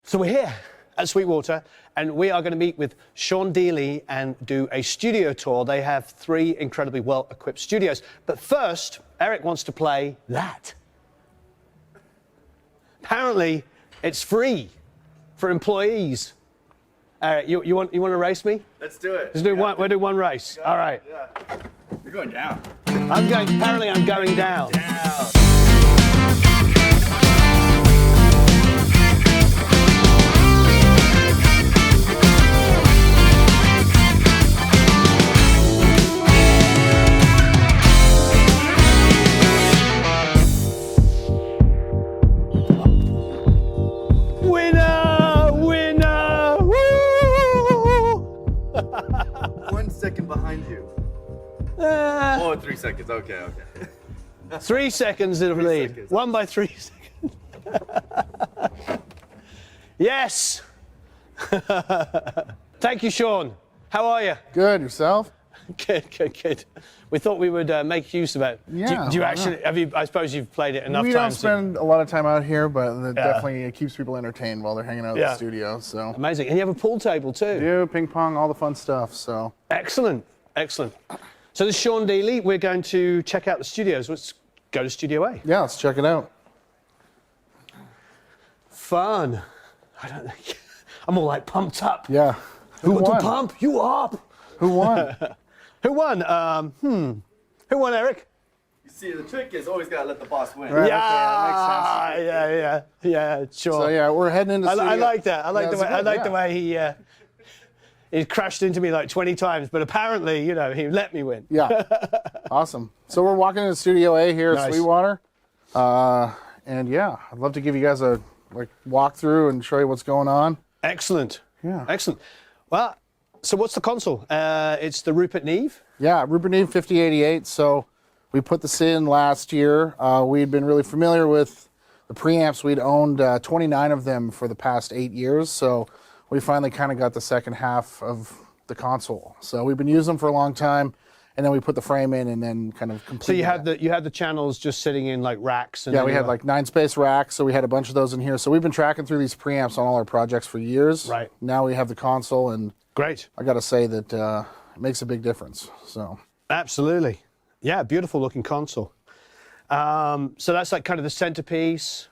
So we're here at Sweetwater, and we are going to meet with Sean Dealey and do a studio tour. They have 3 incredibly well-equipped studios. But first, Eric wants to play that. Apparently, it's free for employees. Eric, you want to race me? Let's do it. We'll do one race. All right. Yeah. You're going down. Apparently I'm going down. Down. Winner! Winner! Woo! 1 second behind you. Oh, 3 seconds. Okay. 3 seconds in the lead. seconds. 1 by 3 seconds. Yes! Thank you, Sean. How are you? Good, yourself? Good. We thought we would make use of it. Yeah, Do you why actually, have you, I suppose you've played it enough We don't times. spend a lot of time out here, but it definitely keeps people entertained while they're hanging out at the studio. So Amazing. And you have a pool table too. yeah, ping pong, all the fun stuff. So Excellent. So this is Sean Dealey. We're going to check out the studios. Let's go to Studio A. yeah, let's check it out. Fun. I'm all like pumped up. Yeah. Who wants won? to pump you up? Who won? Who won? Who won, Eric? You see, the trick is always gotta let the boss win. Right. Okay, that Yeah, sure. So yeah, we're heading into. I like that. I like the way. way he crashed into me like 20 times, but apparently, he let me win. Yeah. Awesome. So we're walking into Studio A here at Nice. Sweetwater, and yeah, I'd love to give you guys a walk through and show you what's going on. Excellent. Yeah. Excellent. Well, so what's the console? It's the Rupert Neve. Yeah, Rupert Neve 5088. So we put this in last year. We'd been really familiar with the preamps. We'd owned 29 of them for the past 8 years. So we finally kind of got the second half of the console. So we've been using them for a long time, and then we put the frame in and then kind of completed. So you had the channels just sitting in like racks. And Yeah, we had like 9-space racks, so we had a bunch of those in here. So we've been tracking through these preamps on all our projects for years. Right. Now we have the console, and Great. I got to say that it makes a big difference. So Absolutely. Yeah, beautiful looking console. So that's like kind of the centerpiece.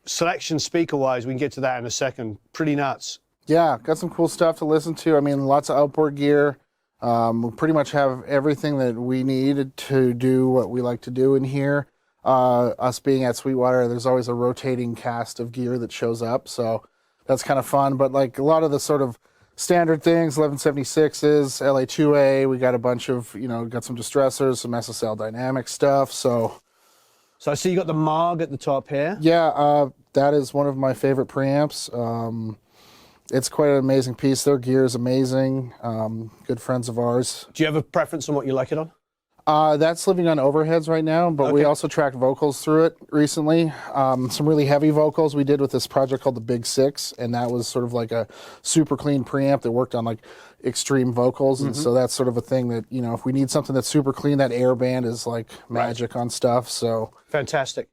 Selection speaker-wise, we can get to that in a second. Pretty nuts. yeah, got some cool stuff to listen to. I mean, lots of outboard gear. We pretty much have everything that we need to do what we like to do in here. Us being at Sweetwater, there's always a rotating cast of gear that shows up, so that's kind of fun. But like a lot of the sort of standard things, 1176s, LA2A, we got a bunch of, got some distressors, some SSL dynamic stuff. So So I see you got the Marg at the top here. yeah, that is one of my favorite preamps. It's quite an amazing piece. Their gear is amazing. Good friends of ours. Do you have a preference on what you like it on? That's living on overheads right now, but we also tracked vocals through it recently. Some really heavy vocals we did with this project called the Big Six, and that was sort of like a super clean preamp that worked on like extreme vocals. And so that's sort of a thing that, if we need something that's super clean, that air band is like magic on stuff. So Fantastic.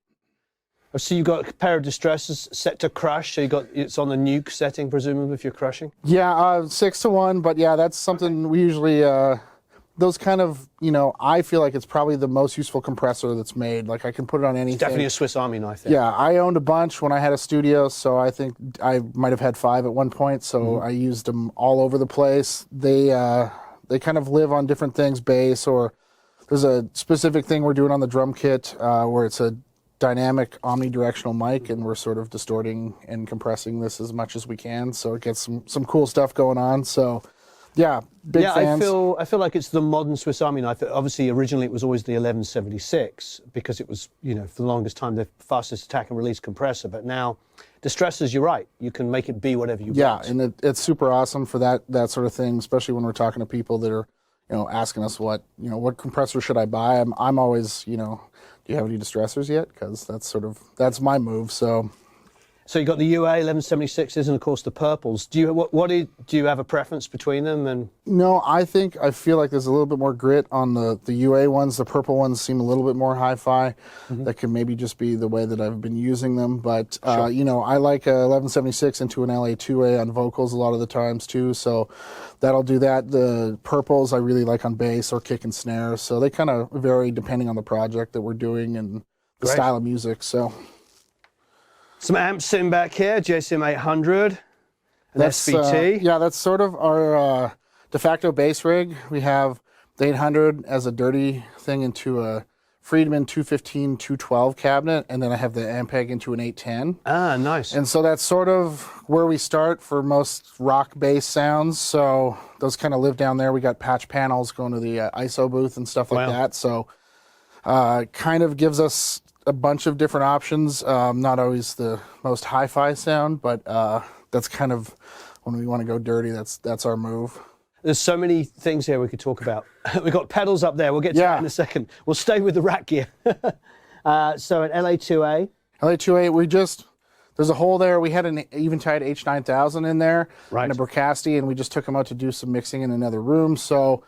I see you've got a pair of distressors set to crush, so it's on the nuke setting, presumably, if you're crushing. yeah, 6-to-1, but yeah, that's something we usually, those kind of, I feel like it's probably the most useful compressor that's made. Like I can put it on anything. Definitely a Swiss Army knife there. Yeah, I owned a bunch when I had a studio, so I think I might have had 5 at one point, so I used them all over the place. They kind of live on different things, bass, or there's a specific thing we're doing on the drum kit where it's a dynamic omnidirectional mic, and we're sort of distorting and compressing this as much as we can, so it gets some cool stuff going on. So yeah, big fans. I feel like it's the modern Swiss Army knife. Obviously, originally it was always the 1176 because it was, for the longest time, the fastest attack and release compressor. But now, distressors, you're right. You can make it be whatever you want. Yeah, and it's super awesome for that sort of thing, especially when we're talking to people that are, asking us what compressor should I buy. I'm always, do you have any distressors yet? Because that's my move. So So you got the UA 1176s and of course the purples. Do you do you have a preference between them? And No, I feel like there's a little bit more grit on the UA ones. The purple ones seem a little bit more hi-fi. That could maybe just be the way that I've been using them. But you know, I like a 1176 into an LA2A on vocals a lot of the times too. So that'll do that. The purples I really like on bass or kick and snare. So they kind of vary depending on the project that we're doing and the style of music. So. Some amps sitting back here, JCM 800, an SVT. Yeah, that's sort of our de facto bass rig. We have the 800 as a dirty thing into a Friedman 215, 212 cabinet, and then I have the Ampeg into an 810. Ah, nice. And so that's sort of where we start for most rock bass sounds. So those kind of live down there. We got patch panels going to the ISO booth and stuff like that. So kind of gives us a bunch of different options. Not always the most hi-fi sound, but that's kind of when we want to go dirty. That's our move. There's so many things here we could talk about. We've got pedals up there. We'll get to that in a second. We'll stay with the rack gear. So at LA2A. LA2A, there's a hole there. We had an Eventide H9000 in there, and a Bricasti, and we just took them out to do some mixing in another room. So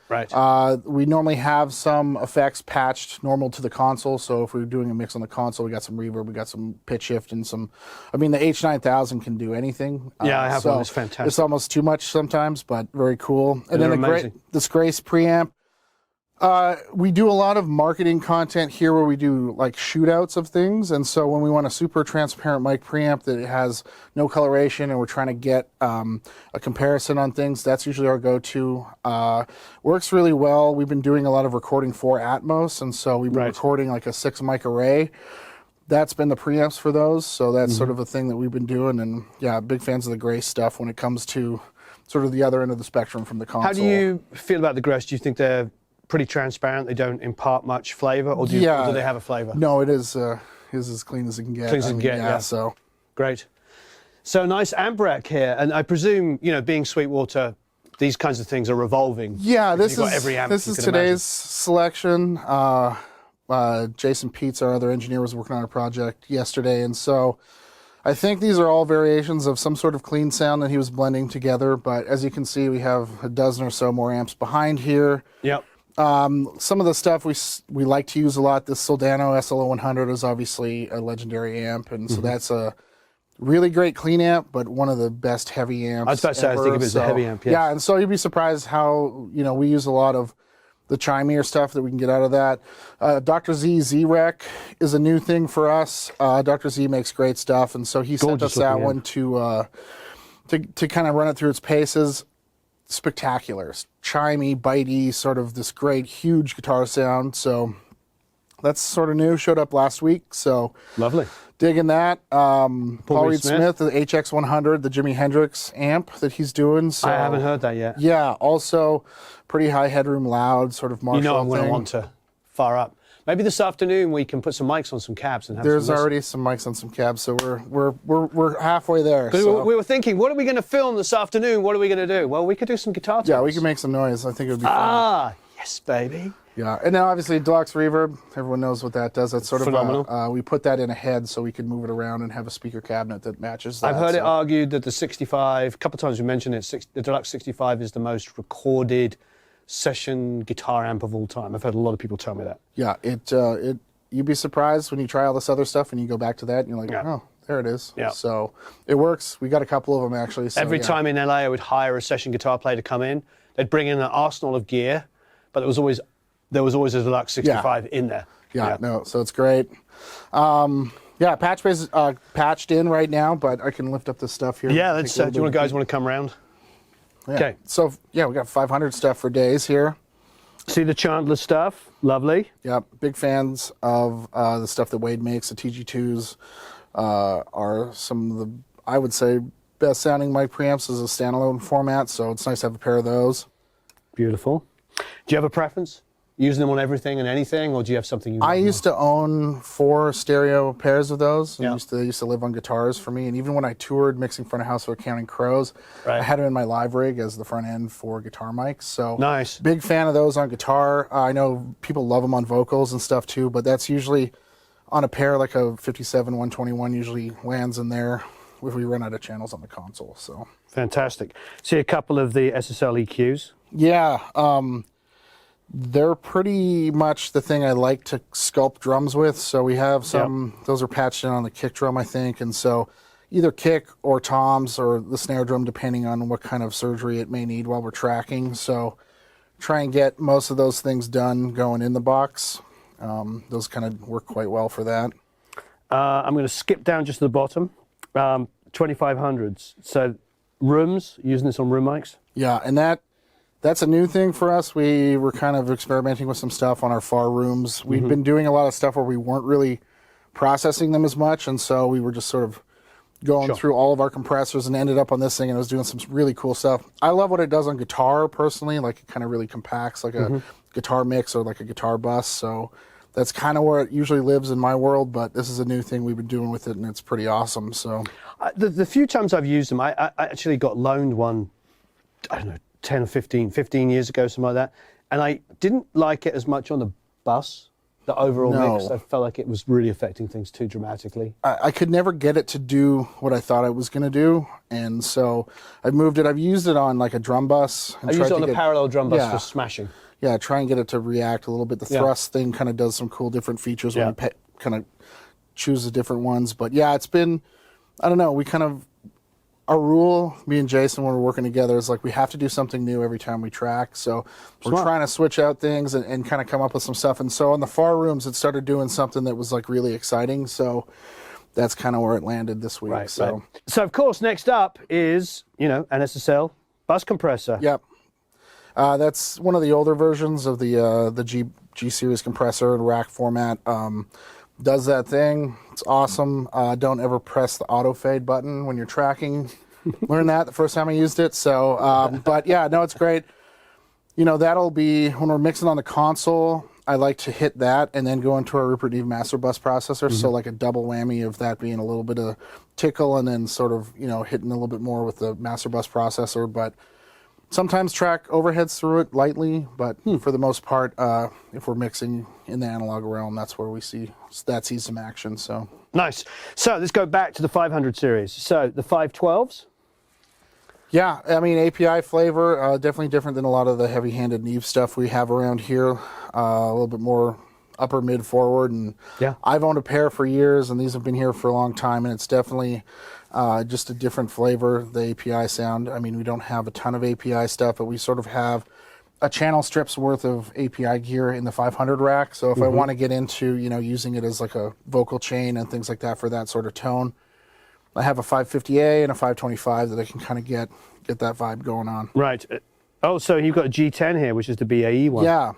we normally have some effects patched normal to the console. So if we're doing a mix on the console, we got some reverb, we got some pitch shift, and some. I mean, the H9000 can do anything. Yeah, I have one. It's fantastic. It's almost too much sometimes, but very cool. And then this Grace preamp. We do a lot of marketing content here where we do like shootouts of things. And so when we want a super transparent mic preamp that has no coloration and we're trying to get a comparison on things, that's usually our go-to. Works really well. We've been doing a lot of recording for Atmos. And so we've been recording like a 6 mic array. That's been the preamps for those. So that's sort of a thing that we've been doing. And yeah, big fans of the Grace stuff when it comes to sort of the other end of the spectrum from the console. How do you feel about the Grace? Do you think they're pretty transparent, they don't impart much flavor, or do they have a flavor? No, it is as clean as it can get. Clean as it can get, yeah. So great. So nice amp rack here, and I presume, you know, being Sweetwater, these kinds of things are revolving. Yeah, this is today's selection. Jason Peets, our other engineer, was working on a project yesterday, and so I think these are all variations of some sort of clean sound that he was blending together. But as you can see, we have a dozen or so more amps behind here. Yep. Some of the stuff we like to use a lot. This Soldano SLO100 is obviously a legendary amp, and so that's a really great clean amp, but one of the best heavy amps. I was about to say, I think of it as a heavy amp. Yes. Yeah, and so you'd be surprised how we use a lot of the chimier stuff that we can get out of that. Dr. Z-Rec is a new thing for us. Dr. Z makes great stuff, and so he sent us that one to kind of run it through its paces. Spectacular, chimey, bitey, sort of this great, huge guitar sound. So that's sort of new. Showed up last week, so lovely. Digging that. Paul Reed Smith, the HX100, the Jimi Hendrix amp that he's doing. So, I haven't heard that yet. Yeah, also pretty high headroom, loud, sort of Marshall. You know I'm going to want to fire up. Maybe this afternoon we can put some mics on some cabs and have There's some already some mics on some cabs, so we're halfway there. So. We were thinking, what are we going to film this afternoon? What are we going to do? Well, we could do some guitar tones. Yeah, we can make some noise. I think it would be fun. Ah, yes, baby. Yeah, and now obviously deluxe reverb. Everyone knows what that does. That's sort phenomenal. Of we put that in a head so we can move it around and have a speaker cabinet that matches that. I've heard it argued that the 65, a couple of times we mentioned it, the Deluxe 65 is the most recorded session guitar amp of all time. I've heard a lot of people tell me that. Yeah, you'd be surprised when you try all this other stuff and you go back to that and you're like, oh, there it is. Yeah. So it works. We got a couple of them actually. So, Every time in LA I would hire a session guitar player to come in. They'd bring in an arsenal of gear, but there was always a Deluxe 65 in there. Yeah, no, so it's great. Patch Bay is patched in right now, but I can lift up this stuff here. Yeah, let's. Do you guys want to come around? Yeah. Okay. So we got 500 stuff for days here. See the Chandler stuff, lovely. Yep, big fans of the stuff that Wade makes. The TG2s are some of the, I would say, best sounding mic preamps as a standalone format, so it's nice to have a pair of those. Beautiful. Do you have a preference? Using them on everything and anything, or do you have something you I used to own 4 stereo pairs of those. Yeah. They used to live on guitars for me, and even when I toured mixing front of house with Counting Crows, I had them in my live rig as the front end for guitar mics. So nice. Big fan of those on guitar. I know people love them on vocals and stuff too, but that's usually on a pair like a 57 121 usually lands in there. if we run out of channels on the console. So Fantastic. See a couple of the SSL EQs. yeah, they're pretty much the thing I like to sculpt drums with. So we have some, those are patched in on the kick drum, I think. And so either kick or toms or the snare drum, depending on what kind of surgery it may need while we're tracking. So try and get most of those things done going in the box. Those kind of work quite well for that. I'm going to skip down just to the bottom. 2500s. So rooms, using this on room mics. Yeah, and that's a new thing for us. We were kind of experimenting with some stuff on our FAR rooms. We've been doing a lot of stuff where we weren't really processing them as much, and so we were just sort of going through all of our compressors and ended up on this thing, and it was doing some really cool stuff. I love what it does on guitar, personally. Like, it kind of really compacts like a guitar mix or like a guitar bus, so that's kind of where it usually lives in my world, but this is a new thing we've been doing with it, and it's pretty awesome. So The few times I've used them, I actually got loaned one, I don't know, 10 or 15 years ago, something like that. And I didn't like it as much on the bus, the overall mix. I felt like it was really affecting things too dramatically. I could never get it to do what I thought I was going to do. And so I moved it. I've used it on like a drum bus. I used it on a parallel drum bus for smashing. Yeah, try and get it to react a little bit. The thrust thing kind of does some cool different features when you kind of choose the different ones. But yeah, it's been, I don't know, we kind of, our rule, me and Jason, when we're working together, is like we have to do something new every time we track. So we're trying to switch out things and kind of come up with some stuff. And so on the FAR rooms, it started doing something that was like really exciting. So that's kind of where it landed this week. Right. So of course, next up is, an SSL bus compressor. Yep. That's one of the older versions of the G series compressor in rack format. Does that thing. It's awesome. Don't ever press the auto fade button when you're tracking. Learned that the first time I used it. So, but yeah, no, it's great. That'll be when we're mixing on the console. I like to hit that and then go into our Rupert Neve master bus processor. So like a double whammy of that being a little bit of tickle and then sort of hitting a little bit more with the master bus processor. But sometimes track overheads through it lightly, but for the most part, if we're mixing in the analog realm, that's where we sees some action. So nice. So let's go back to the 500 series. So the 512s. Yeah, I mean API flavor definitely different than a lot of the heavy-handed Neve stuff we have around here. A little bit more upper mid forward, and I've owned a pair for years, and these have been here for a long time, and it's definitely just a different flavor, the API sound. I mean, we don't have a ton of API stuff, but we sort of have a channel strip's worth of API gear in the 500 rack. So if I want to get into, using it as like a vocal chain and things like that for that sort of tone, I have a 550A and a 525 that I can kind of get that vibe going on. Right. Oh, so you've got a G10 here, which is the BAE one. Yeah.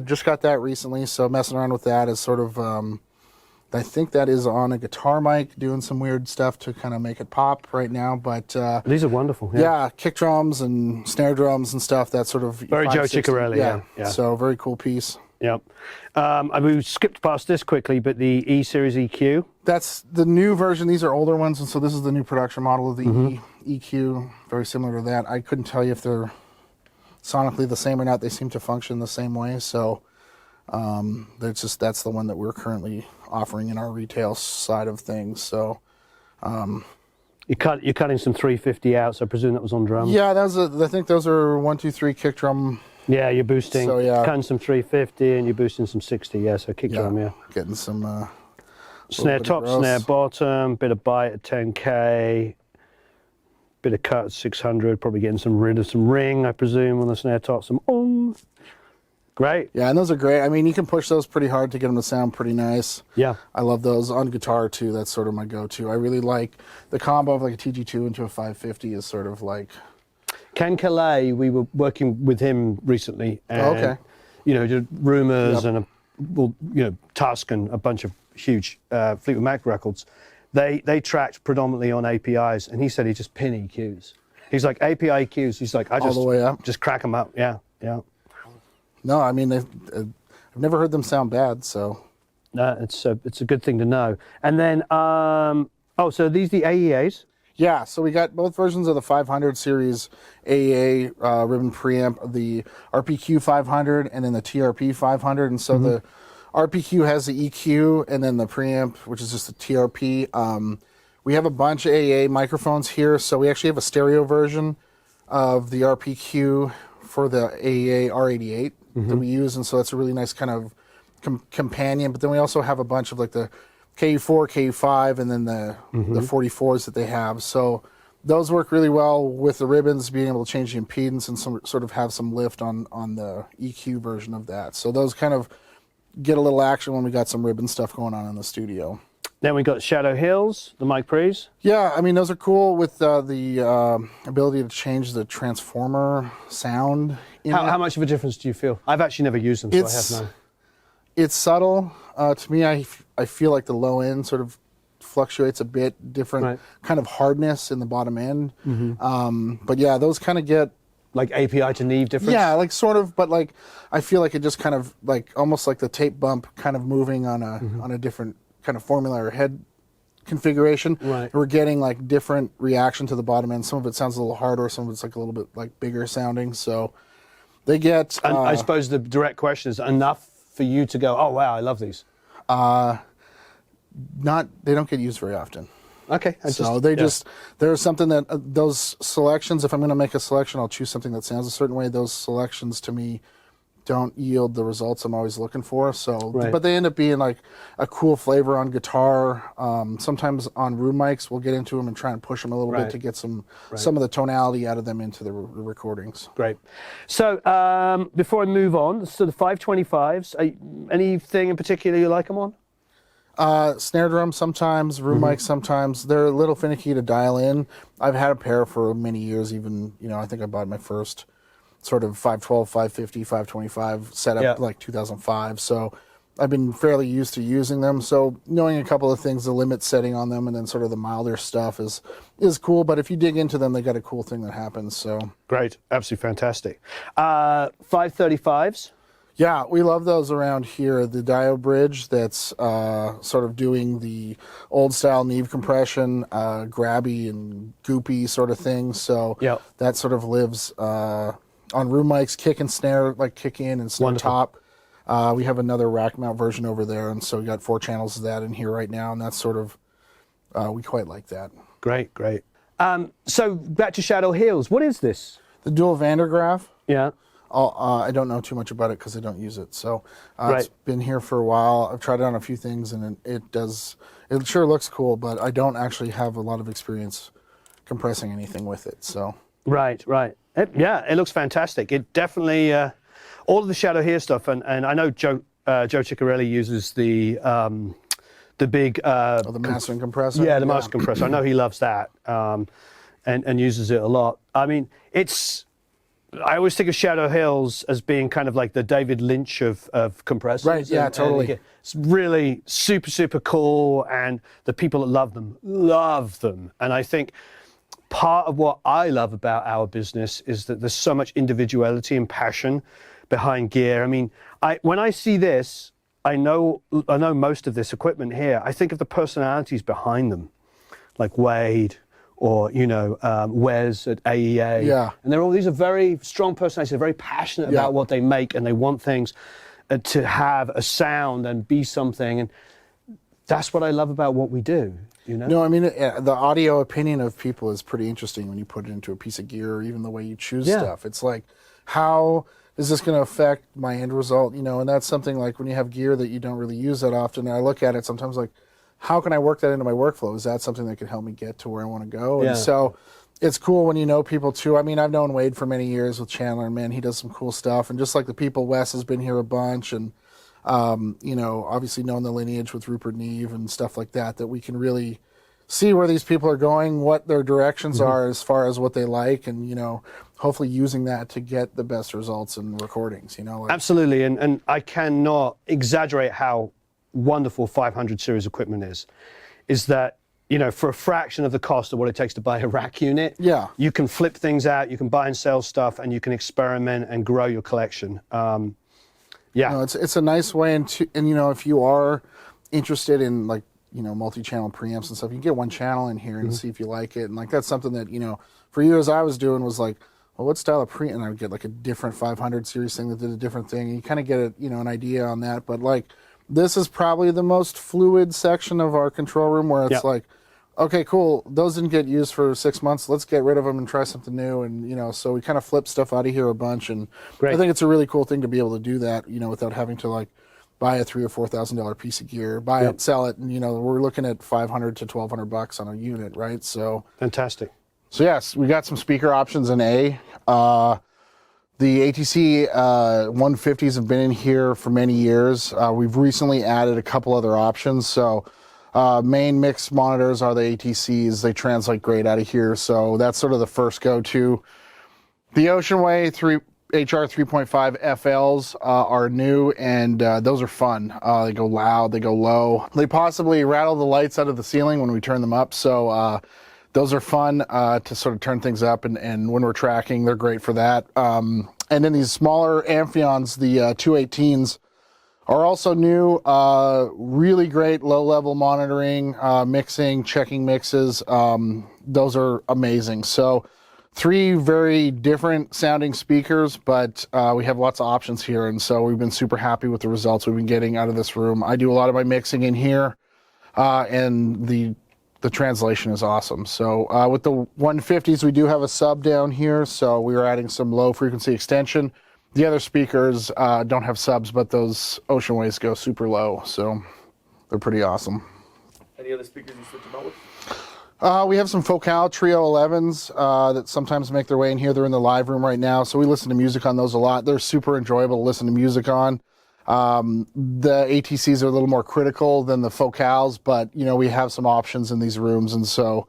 Just got that recently, so messing around with that is sort of, I think that is on a guitar mic, doing some weird stuff to kind of make it pop right now. But these are wonderful. Yeah, kick drums and snare drums and stuff. That sort of very Joe Ciccarelli. Yeah. So very cool piece. Yep. We skipped past this quickly, but the E series EQ. That's the new version. These are older ones, and so this is the new production model of the EQ. Very similar to that. I couldn't tell you if they're sonically the same or not. They seem to function the same way. So that's the one that we're currently offering in our retail side of things. So you're cutting some 350 out, so I presume that was on drum. Yeah, I think those are 1, 2, 3 kick drum. Yeah, you're boosting. So yeah, cutting some 350 and you're boosting some 60. Yeah, so kick drum. Yeah, getting some snare top, snare bottom, bit of bite at 10K, bit of cut at 600. Probably getting rid of some ring, I presume, on the snare top. Some Great. Yeah, and those are great. I mean, you can push those pretty hard to get them to sound pretty nice. Yeah. I love those. On guitar, too, that's sort of my go-to. I really like the combo of like a TG2 into a 550 is sort of like... Ken Calais, we were working with him recently. And, did Rumours and, Tusk and a bunch of huge Fleetwood Mac records. They tracked predominantly on APIs, and he said he just pin EQs. He's like, API EQs, he's like, all the way up. Just crack them up. Yeah. No, I mean, I've never heard them sound bad, so. It's a good thing to know. And then, so these the AEAs? Yeah, so we got both versions of the 500 series AEA ribbon preamp, the RPQ 500 and then the TRP 500. And so the RPQ has the EQ and then the preamp, which is just the TRP. We have a bunch of AA microphones here, so we actually have a stereo version of the RPQ for the AA R88 that we use, and so that's a really nice kind of companion. But then we also have a bunch of like the KU4, KU5, and then the 44s that they have. So those work really well with the ribbons, being able to change the impedance and sort of have some lift on the EQ version of that. So those kind of get a little action when we got some ribbon stuff going on in the studio. Then we got Shadow Hills, the mic pre's. Yeah, I mean, those are cool with the ability to change the transformer sound. How much of a difference do you feel? I've actually never used them, so I have no. It's subtle. To me, I feel like the low end sort of fluctuates a bit, different kind of hardness in the bottom end. But yeah, those kind of get... Like API to Neve difference? Yeah, like sort of, but like I feel like it just kind of like almost like the tape bump kind of moving on a different kind of formula or head configuration. Right. We're getting like different reaction to the bottom end. Some of it sounds a little harder, some of it's like a little bit like bigger sounding. So they get... And I suppose the direct question is enough for you to go, oh wow, I love these. They don't get used very often. Okay. There's something that those selections, if I'm going to make a selection, I'll choose something that sounds a certain way. Those selections to me don't yield the results I'm always looking for. So, but they end up being like a cool flavor on guitar. Sometimes on room mics, we'll get into them and try and push them a little bit to get some of the tonality out of them into the recordings. Great. So before I move on, so the 525s, anything in particular you like them on? Snare drum sometimes, room mics sometimes. They're a little finicky to dial in. I've had a pair for many years, even, I think I bought my first sort of 512, 550, 525 setup like 2005. So I've been fairly used to using them. So knowing a couple of things, the limit setting on them, and then sort of the milder stuff is cool. But if you dig into them, they got a cool thing that happens. So great, absolutely fantastic. 535s. Yeah, we love those around here. The diode bridge that's sort of doing the old style Neve compression, grabby and goopy sort of thing. So that sort of lives on room mics, kick and snare, like kick in and snare top. We have another rack mount version over there, and so we got 4 channels of that in here right now, and that's sort of, we quite like that. Great, great. So back to Shadow Hills. What is this? The dual Van der Graaf. Yeah. I don't know too much about it because I don't use it. So it's been here for a while. I've tried it on a few things, and it sure looks cool, but I don't actually have a lot of experience compressing anything with it. So Right. It looks fantastic. It definitely, all of the Shadow Here stuff, and I know Joe Ciccarelli uses the big... the mastering compressor? Yeah, the mastering compressor. I know he loves that and uses it a lot. I mean, I always think of Shadow Hills as being kind of like the David Lynch of compressors. Right, yeah, totally. And it's really super, super cool, and the people that love them. And I think part of what I love about our business is that there's so much individuality and passion behind gear. I mean, when I see this, I know most of this equipment here. I think of the personalities behind them, like Wade, or Wes at AEA. Yeah. And these are very strong personalities. They're very passionate about what they make, and they want things to have a sound and be something. And that's what I love about what we do. No, I mean, the audio opinion of people is pretty interesting when you put it into a piece of gear, or even the way you choose stuff. It's like, how is this going to affect my end result? And that's something like when you have gear that you don't really use that often. And I look at it sometimes like, how can I work that into my workflow? Is that something that could help me get to where I want to go? Yeah. And so it's cool when you know people too. I mean, I've known Wade for many years with Chandler, and man, he does some cool stuff. And just like the people, Wes has been here a bunch, and obviously knowing the lineage with Rupert Neve and stuff like that, that we can really see where these people are going, what their directions are as far as what they like, and hopefully using that to get the best results in recordings. Absolutely, and I cannot exaggerate how wonderful 500 series equipment is that for a fraction of the cost of what it takes to buy a rack unit, you can flip things out, you can buy and sell stuff, and you can experiment and grow your collection. It's a nice way, and if you are interested in like multi-channel preamps and stuff, you can get one channel in here and see if you like it. And like that's something that for years I was doing was like, well, what style of preamp? And I would get like a different 500 series thing that did a different thing, and you kind of get an idea on that. But like, this is probably the most fluid section of our control room, where it's like okay, cool. Those didn't get used for 6 months. Let's get rid of them and try something new. And, you know, so we kind of flip stuff out of here a bunch. And Great. I think it's a really cool thing to be able to do that, you know, without having to like buy a $3,000 or $4,000 piece of gear, buy it, sell it. And, you know, we're looking at $500 to $1,200 on a unit, right? So Fantastic. So yes, we got some speaker options in A. The ATC 150s have been in here for many years. We've recently added a couple other options. So main mix monitors are the ATCs. They translate great out of here. So that's sort of the first go-to. The Oceanway HR 3.5 FLs are new, and those are fun. They go loud, they go low. They possibly rattle the lights out of the ceiling when we turn them up. So those are fun to sort of turn things up, and when we're tracking, they're great for that. And then these smaller Amphions, the 218s, are also new. Really great low-level monitoring, mixing, checking mixes. Those are amazing. So 3 very different sounding speakers, but we have lots of options here, and so we've been super happy with the results we've been getting out of this room. I do a lot of my mixing in here, and the translation is awesome. So with the 150s, we do have a sub down here, so we are adding some low frequency extension. The other speakers don't have subs, but those Oceanways go super low, so they're pretty awesome. Any other speakers you switch them out with? We have some Focal Trio 11s that sometimes make their way in here. They're in the live room right now, so we listen to music on those a lot. They're super enjoyable to listen to music on. The ATCs are a little more critical than the Focals, but you know, we have some options in these rooms, and so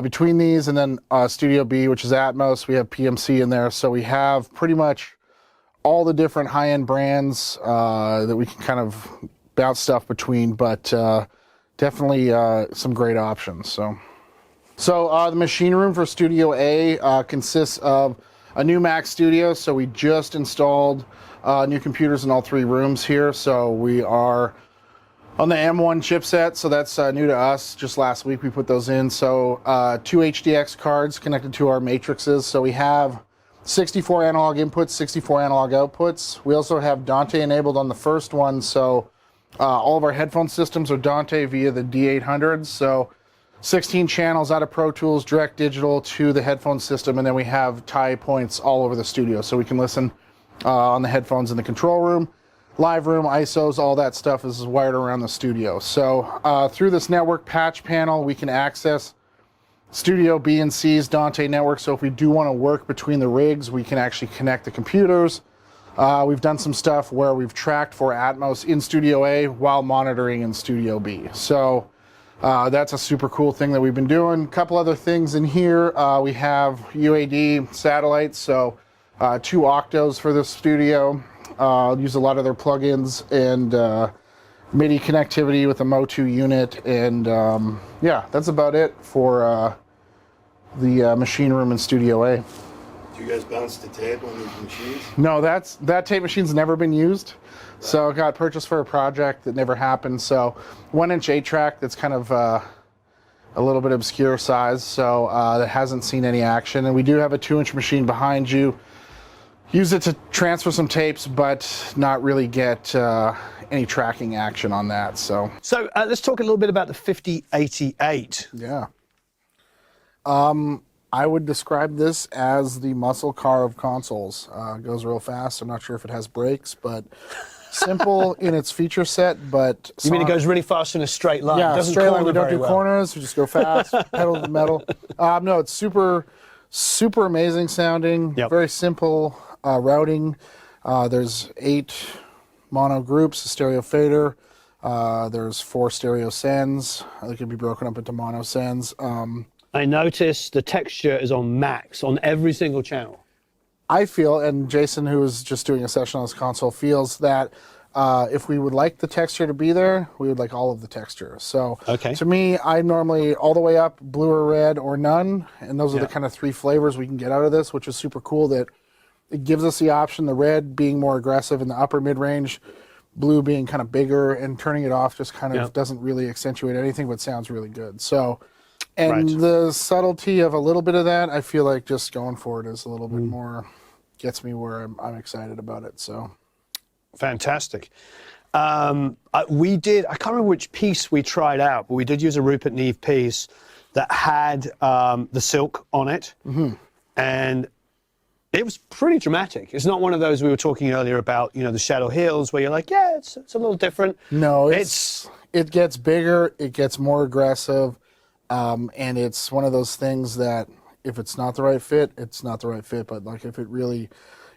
between these and then Studio B, which is Atmos, we have PMC in there, so we have pretty much all the different high-end brands that we can kind of bounce stuff between, but definitely some great options. So the machine room for Studio A consists of a new Mac Studio. So we just installed new computers in all 3 rooms here. So we are on the M1 chipset. So that's new to us. Just last week we put those in. So 2 HDX cards connected to our matrices. So we have 64 analog inputs, 64 analog outputs. We also have Dante enabled on the first one. So all of our headphone systems are Dante via the D800s. So 16 channels out of Pro Tools, direct digital to the headphone system, and then we have tie points all over the studio, so we can listen on the headphones in the control room, live room, ISOs, all that stuff is wired around the studio. So through this network patch panel, we can access Studio B and C's Dante network, so if we do want to work between the rigs, we can actually connect the computers. We've done some stuff where we've tracked for Atmos in Studio A while monitoring in Studio B. So that's a super cool thing that we've been doing. A couple other things in here. We have UAD satellites, so 2 Octos for the studio. Use a lot of their plugins and MIDI connectivity with the Mo2 unit. And yeah, that's about it for the machine room in Studio A. Do you guys bounce the tape on these machines? No, that tape machine's never been used. So it got purchased for a project that never happened. So 1-inch 8-track that's kind of a little bit obscure size, so that hasn't seen any action. And we do have a 2-inch machine behind you. Use it to transfer some tapes, but not really get any tracking action on that. So let's talk a little bit about the 5088. Yeah. I would describe this as the muscle car of consoles. It goes real fast. I'm not sure if it has brakes, but simple in its feature set. But you mean it goes really fast in a straight line? Yeah, doesn't straight line. corner We don't very do well. corners. We just go fast, pedal to the metal. No, it's super amazing sounding. Yep. Very simple routing. There's 8 mono groups, a stereo fader. There's 4 stereo sends. They can be broken up into mono sends. I noticed the texture is on max on every single channel. I feel, and Jason, who was just doing a session on this console, feels that if we would like the texture to be there, we would like all of the texture. So Okay. to me, I normally all the way up, blue or red or none, and those are the kind of 3 flavors we can get out of this, which is super cool that it gives us the option, the red being more aggressive in the upper mid-range, blue being kind of bigger, and turning it off just kind of doesn't really accentuate anything, but sounds really good. So, and the subtlety of a little bit of that, I feel like just going for it is a little bit more, gets me where I'm excited about it. So, fantastic. We did, I can't remember which piece we tried out, but we did use a Rupert Neve piece that had the silk on it, and it was pretty dramatic. It's not one of those we were talking earlier about, the Shadow Hills, where you're like, yeah, it's a little different. No, it gets bigger, it gets more aggressive, and it's one of those things that if it's not the right fit, it's not the right fit. But like if it really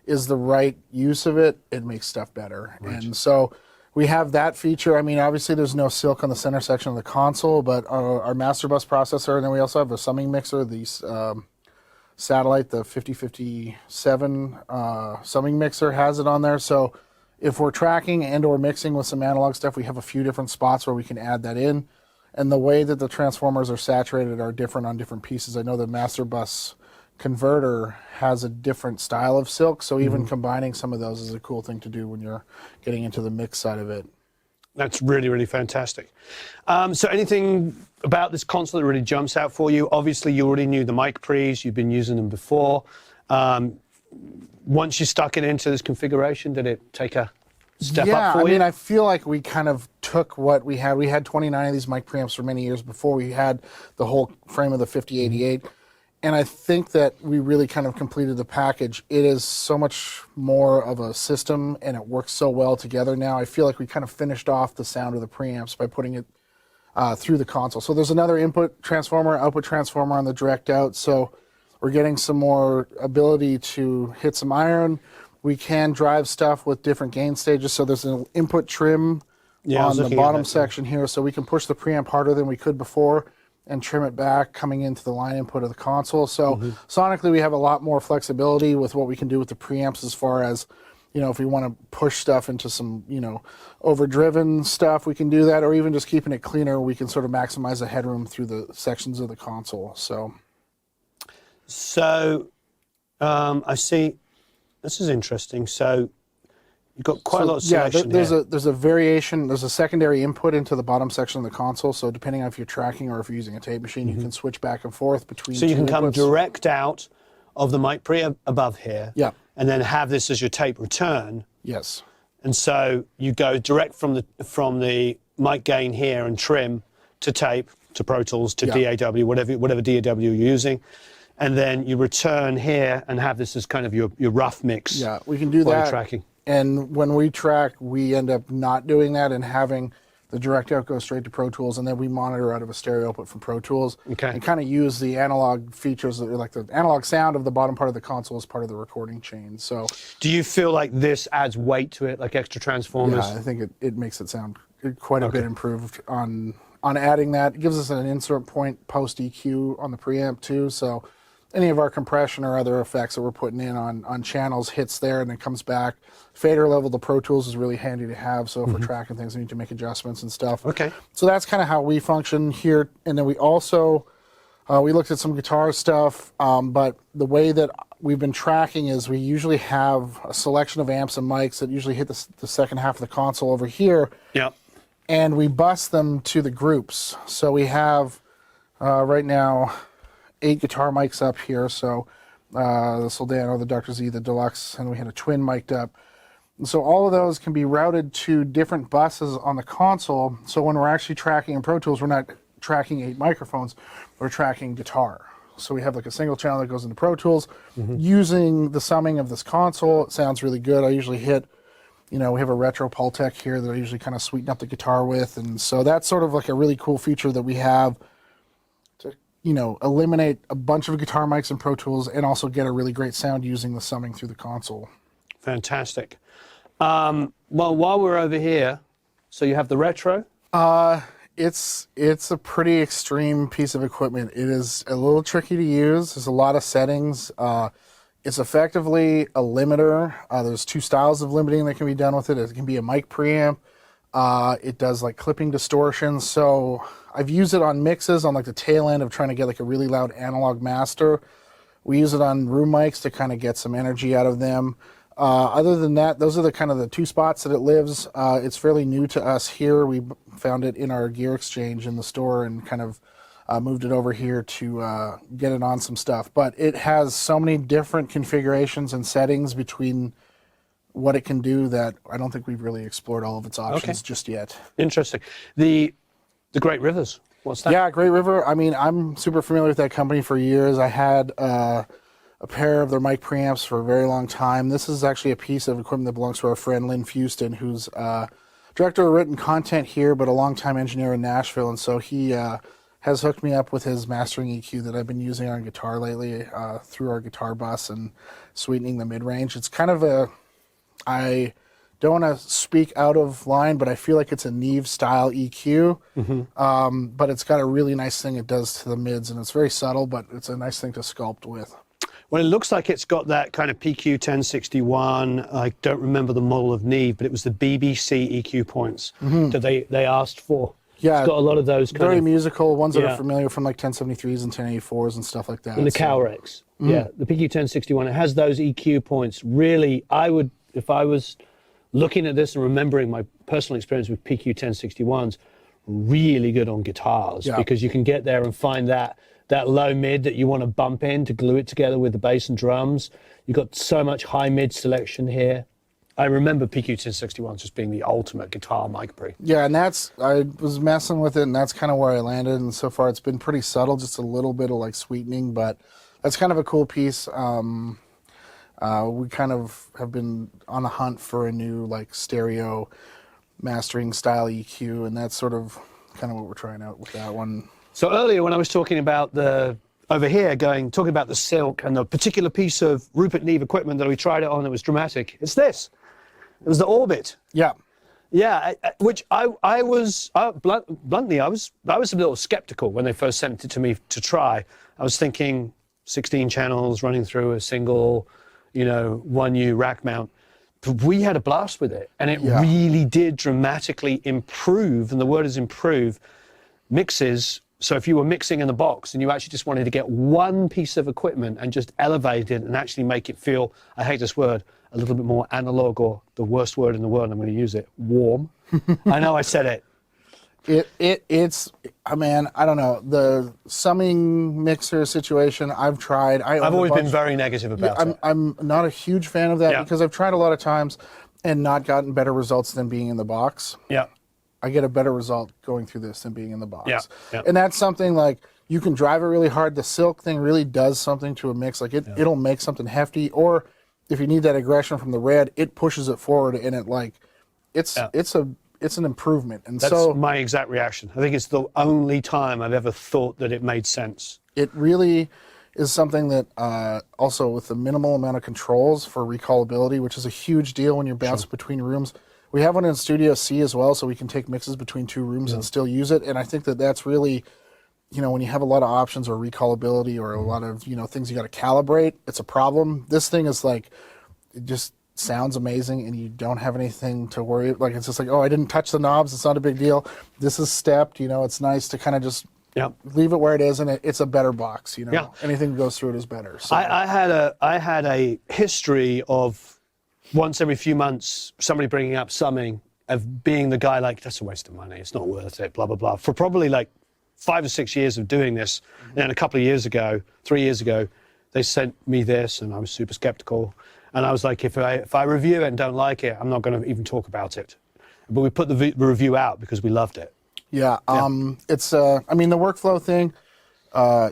is the right use of it, it makes stuff better. Right. And so we have that feature. I mean, obviously there's no silk on the center section of the console, but our master bus processor, and then we also have a summing mixer, the satellite, the 5057 summing mixer has it on there. So if we're tracking and or mixing with some analog stuff, we have a few different spots where we can add that in. And the way that the transformers are saturated are different on different pieces. I know the master bus converter has a different style of silk, so even combining some of those is a cool thing to do when you're getting into the mix side of it. That's really, really fantastic. So anything about this console that really jumps out for you? Obviously, you already knew the mic pre's. You've been using them before. Once you stuck it into this configuration, did it take a step up for you? I mean, I feel like we kind of took what we had. We had 29 of these mic preamps for many years before we had the whole frame of the 5088. And I think that we really kind of completed the package. It is so much more of a system, and it works so well together now. I feel like we kind of finished off the sound of the preamps by putting it through the console. So there's another input transformer, output transformer on the direct out. So we're getting some more ability to hit some iron. We can drive stuff with different gain stages. So there's an input trim on the bottom section here. So we can push the preamp harder than we could before and trim it back coming into the line input of the console. So sonically, we have a lot more flexibility with what we can do with the preamps as far as, if we want to push stuff into some, overdriven stuff, we can do that, or even just keeping it cleaner, we can sort of maximize the headroom through the sections of the console. So I see, this is interesting. So you've got quite a lot of selection here. There's a variation. There's a secondary input into the bottom section of the console. So depending on if you're tracking or if you're using a tape machine, you can switch back and forth between. So you can come inputs. direct out of the mic pre above here. Yeah. And then have this as your tape return. Yes. And so you go direct from the mic gain here and trim to tape to Pro Tools to DAW, whatever DAW you're using. And then you return here and have this as kind of your rough mix. Yeah, we can do while that. you're tracking. And when we track, we end up not doing that and having the direct out go straight to Pro Tools, and then we monitor out of a stereo output from Pro Tools and kind of use the analog features, like the analog sound of the bottom part of the console as part of the recording chain. So, do you feel like this adds weight to it, like extra transformers? Yeah, I think it makes it sound quite a bit improved on adding that. It gives us an insert point post EQ on the preamp too, so any of our compression or other effects that we're putting in on channels hits there and then comes back. Fader level to Pro Tools is really handy to have, so if we're tracking things, we need to make adjustments and stuff. Okay. So that's kind of how we function here. And then we also, we looked at some guitar stuff, but the way that we've been tracking is we usually have a selection of amps and mics that usually hit the second half of the console over here. Yep. And we bus them to the groups. So we have, right now, 8 guitar mics up here, so the Soldano, the Dr. Z, the Deluxe, and we had a twin mic'd up. And so all of those can be routed to different buses on the console, so when we're actually tracking in Pro Tools, we're not tracking 8 microphones, we're tracking guitar. So we have like a single channel that goes into Pro Tools. Using the summing of this console, it sounds really good. I usually hit, we have a retro Pultec here that I usually kind of sweeten up the guitar with, and so that's sort of like a really cool feature that we have to eliminate a bunch of guitar mics in Pro Tools and also get a really great sound using the summing through the console. Fantastic. Well, while we're over here, so you have the retro? It's a pretty extreme piece of equipment. It is a little tricky to use. There's a lot of settings. It's effectively a limiter. There's 2 styles of limiting that can be done with it. It can be a mic preamp. It does like clipping distortion. So I've used it on mixes on like the tail end of trying to get like a really loud analog master. We use it on room mics to kind of get some energy out of them. Other than that, those are the kind of the 2 spots that it lives. It's fairly new to us here. We found it in our gear exchange in the store and kind of moved it over here to get it on some stuff. But it has so many different configurations and settings between what it can do that I don't think we've really explored all of its options just yet. Interesting. The Great Rivers. What's that? Yeah, Great River. I mean, I'm super familiar with that company for years. I had a pair of their mic preamps for a very long time. This is actually a piece of equipment that belongs to our friend Lynn Fuston, who's director of written content here, but a longtime engineer in Nashville. And so he has hooked me up with his mastering EQ that I've been using on guitar lately through our guitar bus and sweetening the mid-range. It's kind of I don't want to speak out of line, but I feel like it's a Neve style EQ. But it's got a really nice thing it does to the mids, and it's very subtle, but it's a nice thing to sculpt with. Well, it looks like it's got that kind of PQ 1061. I don't remember the model of Neve, but it was the BBC EQ points that they asked for. Yeah, it's got a lot of those very musical ones that Yeah. are familiar from like 1073s and 1084s and stuff like that. And the Cowrex. Yeah, the PQ 1061. It has those EQ points. Really, I would, if I was looking at this and remembering my personal experience with PQ 1061s, really good on guitars because you can get there and find that low mid that you want to bump in to glue it together with the bass and drums. You've got so much high mid selection here. I remember PQ 1061s just being the ultimate guitar mic pre. Yeah, and I was messing with it, and that's kind of where I landed. And so far, it's been pretty subtle, just a little bit of like sweetening, but that's kind of a cool piece. We kind of have been on the hunt for a new like stereo mastering style EQ, and that's sort of kind of what we're trying out with that one. So earlier when I was talking about talking about the Silk and the particular piece of Rupert Neve equipment that we tried it on that was dramatic, it's this. It was the Orbit. Yeah. Yeah, which I was, bluntly, I was a little skeptical when they first sent it to me to try. I was thinking 16 channels running through a single, 1U rack mount. But we had a blast with it, and it really did dramatically improve, and the word is improve, mixes. So if you were mixing in the box and you actually just wanted to get one piece of equipment and just elevate it and actually make it feel, I hate this word, a little bit more analog, or the worst word in the world, I'm going to use it, warm. I know I said it. It's man, I don't know, the summing mixer situation I've tried. I've always been very negative about it. I'm not a huge fan of that because I've tried a lot of times and not gotten better results than being in the box. Yeah. I get a better result going through this than being in the box. Yeah. And that's something like you can drive it really hard. The Silk thing really does something to a mix. Like it'll make something hefty, or if you need that aggression from the red, it pushes it forward, and it's an improvement. And that's my exact reaction. I think it's the only time I've ever thought that it made sense. It really is something that also with the minimal amount of controls for recallability, which is a huge deal when you're bouncing between rooms. We have one in Studio C as well, so we can take mixes between two rooms and still use it. And I think that that's really, when you have a lot of options or recallability or a lot of, things you got to calibrate, it's a problem. This thing is like, it just sounds amazing, and you don't have anything to worry. Like, it's just like, oh, I didn't touch the knobs. It's not a big deal. This is stepped. It's nice to kind of just leave it where it is, and it's a better box. Anything that goes through it is better. So. I had a history of once every few months somebody bringing up summing, of being the guy like, that's a waste of money. It's not worth it. Blah blah blah. For probably like 5 or 6 years of doing this, and then a couple of years ago, 3 years ago, they sent me this, and I was super skeptical. And I was like, if I review it and don't like it, I'm not going to even talk about it. But we put the review out because we loved it. Yeah. It's, the workflow thing,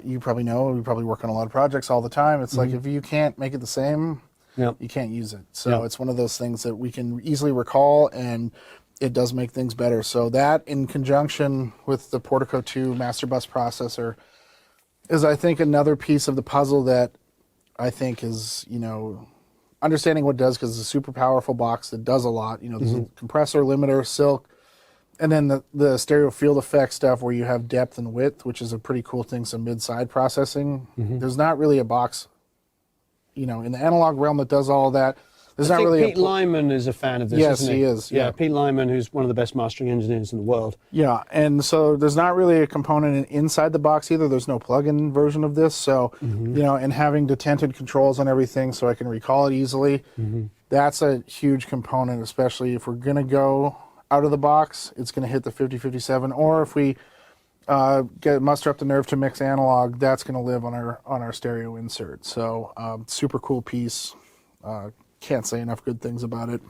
you probably know, we probably work on a lot of projects all the time. It's like, if you can't make it the same, you can't use it. So it's one of those things that we can easily recall, and it does make things better. So that, in conjunction with the Portico 2 Master Bus processor, is, I think, another piece of the puzzle that I think is, understanding what it does, because it's a super powerful box that does a lot. There's a compressor, limiter, Silk, and then the stereo field effect stuff where you have depth and width, which is a pretty cool thing, some mid-side processing. There's not really a box, in the analog realm that does all of that. There's not really Pete Lyman is a fan of this, isn't he? Yes, he is. Yeah, Pete Lyman, who's one of the best mastering engineers in the world. Yeah, and so there's not really a component inside the box either. There's no plug-in version of this. So, and having detented controls on everything so I can recall it easily, that's a huge component, especially if we're going to go out of the box, it's going to hit the 5057, or if we muster up the nerve to mix analog, that's going to live on our stereo insert. So, super cool piece. Can't say enough good things about it.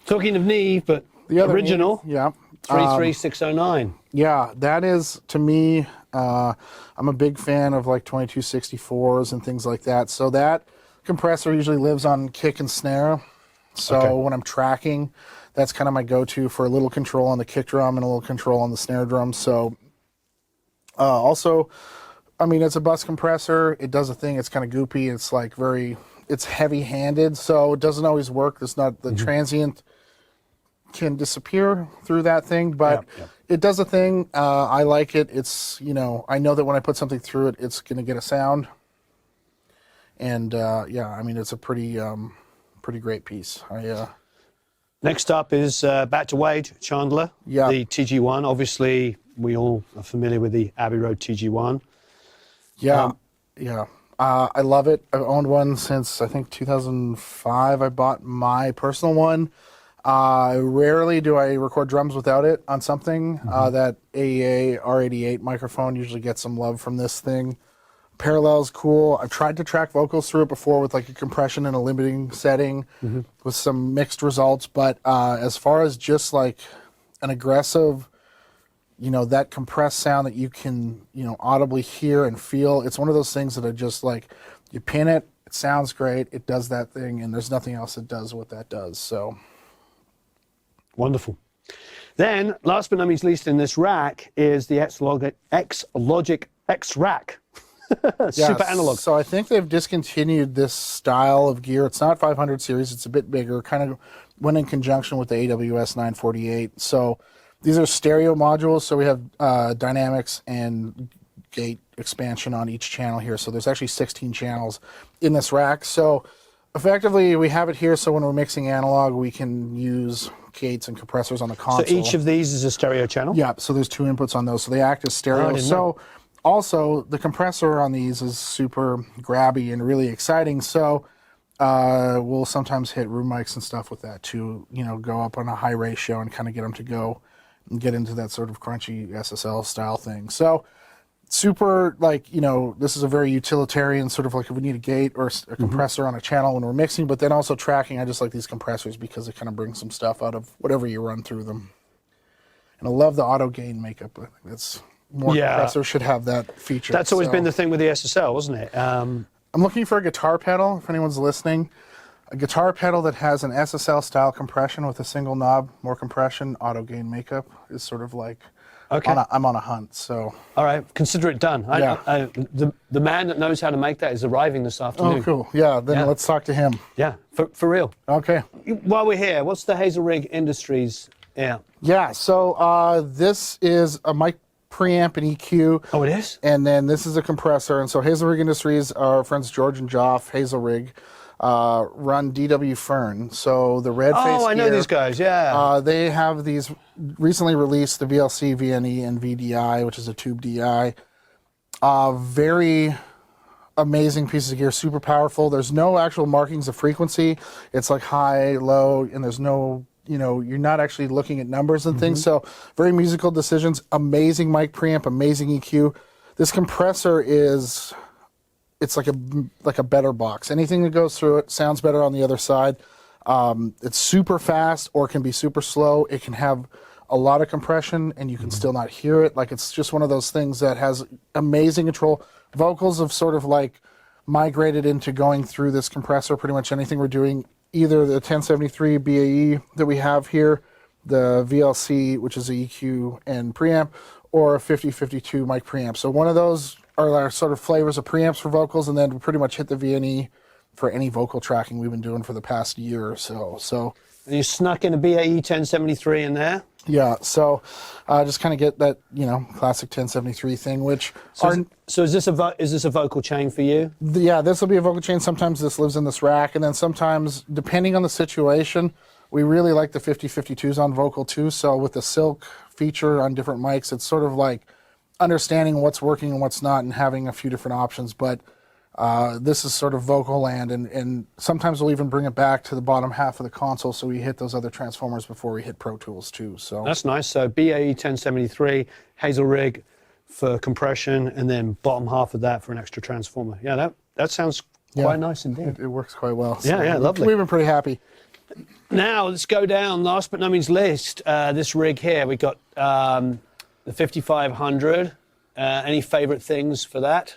Talking of Neve, but The other original. Neve, 33609. Yeah, that is, to me, I'm a big fan of like 2264s and things like that. So that compressor usually lives on kick and snare. So Okay. when I'm tracking, that's kind of my go-to for a little control on the kick drum and a little control on the snare drum. So also, I mean, it's a bus compressor. It does a thing. It's kind of goopy. It's like it's heavy-handed, so it doesn't always work. It's not the transient can disappear through that thing, but it does a thing. I like it. It's, I know that when I put something through it, it's going to get a sound. And yeah, I mean, it's a pretty great piece. Next up is back to Wade Chandler, Yeah. the TG1. Obviously, we all are familiar with the Abbey Road TG1. Yeah, yeah. I love it. I've owned one since, I think, 2005. I bought my personal one. Rarely do I record drums without it on something. That AEA R88 microphone usually gets some love from this thing. Parallel's cool. I've tried to track vocals through it before with like a compression and a limiting setting with some mixed results. But as far as just like an aggressive, that compressed sound that you can, audibly hear and feel, it's one of those things that are just like, you pin it, it sounds great, it does that thing, and there's nothing else that does what that does. So Wonderful. Then, last but not least in this rack is the X-Logic X-Rack. Super analog. So I think they've discontinued this style of gear. It's not 500 series. It's a bit bigger. Kind of went in conjunction with the AWS 948. So these are stereo modules. So we have dynamics and gate expansion on each channel here. So there's actually 16 channels in this rack. So effectively, we have it here. So when we're mixing analog, we can use gates and compressors on the console. So each of these is a stereo channel? Yeah, so there's 2 inputs on those, so they act as stereo. Oh, I didn't know. Also, the compressor on these is super grabby and really exciting, so we'll sometimes hit room mics and stuff with that to, go up on a high ratio and kind of get them to go and get into that sort of crunchy SSL style thing. So super, this is a very utilitarian sort of like if we need a gate or a compressor on a channel when we're mixing, but then also tracking. I just like these compressors because they kind of bring some stuff out of whatever you run through them. And I love the auto gain makeup. I think that's more compressors should have that feature. That's always been the thing with the SSL, wasn't it? I'm looking for a guitar pedal, if anyone's listening. A guitar pedal that has an SSL style compression with a single knob, more compression, auto gain makeup is sort of like, I'm on a hunt, so. All right, consider it done. Yeah. The man that knows how to make that is arriving this afternoon. Oh, cool. Yeah, then let's talk to him. Yeah, for real. Okay. While we're here, what's the Hazel Rig Industries? Yeah, so this is a mic preamp and EQ. Oh, it is? And then this is a compressor. And so Hazel Rig Industries, our friends George and Joff, Hazel Rig, run DW Fern. So the red face Oh, I know gear, these guys, yeah. they have these recently released, the VLC, VNE, and VDI, which is a tube DI. Very amazing piece of gear, super powerful. There's no actual markings of frequency. It's like high, low, and there's no, you're not actually looking at numbers and things. So very musical decisions, amazing mic preamp, amazing EQ. This compressor it's like a better box. Anything that goes through it sounds better on the other side. It's super fast or it can be super slow. It can have a lot of compression and you can still not hear it. Like, it's just one of those things that has amazing control. Vocals have sort of like migrated into going through this compressor. Pretty much anything we're doing, either the 1073 BAE that we have here, the VLC, which is a EQ and preamp, or a 5052 mic preamp. So one of those are our sort of flavors of preamps for vocals, and then we pretty much hit the VNE for any vocal tracking we've been doing for the past year or so. So You snuck in a BAE 1073 in there? yeah, so just kind of get that, classic 1073 thing, which So is this a vocal chain for you? yeah, this will be a vocal chain. Sometimes this lives in this rack, and then sometimes, depending on the situation, we really like the 5052s on vocal too. So with the silk feature on different mics, it's sort of like understanding what's working and what's not and having a few different options. But this is sort of vocal land, and sometimes we'll even bring it back to the bottom half of the console so we hit those other transformers before we hit Pro Tools too. So That's nice. So BAE 1073, Hazel Rig for compression, and then bottom half of that for an extra transformer. Yeah, that sounds quite nice indeed. it works quite well. Yeah, So yeah, lovely. We've been pretty happy. Now let's go down. Last but no means least, this rig here. We got the 5500. Any favorite things for that?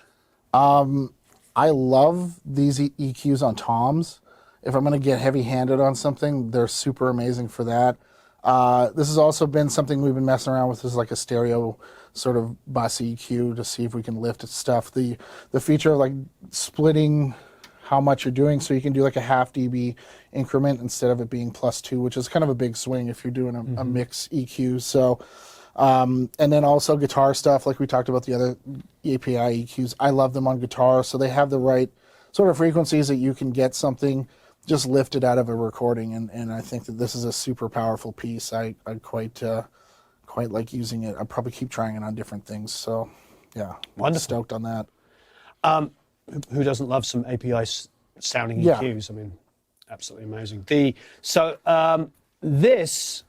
I love these EQs on toms. If I'm going to get heavy-handed on something, they're super amazing for that. This has also been something we've been messing around with, is like a stereo sort of bus EQ to see if we can lift stuff. The feature of like splitting how much you're doing, so you can do like a half dB increment instead of it being +2, which is kind of a big swing if you're doing a mix EQ. So, and then also guitar stuff, like we talked about the other API EQs. I love them on guitar, so they have the right sort of frequencies that you can get something just lifted out of a recording, and I think that this is a super powerful piece. I quite like using it. I'll probably keep trying it on different things. So, yeah, I'm stoked on that. Who doesn't love some API sounding Yeah. EQs? I mean, absolutely amazing. This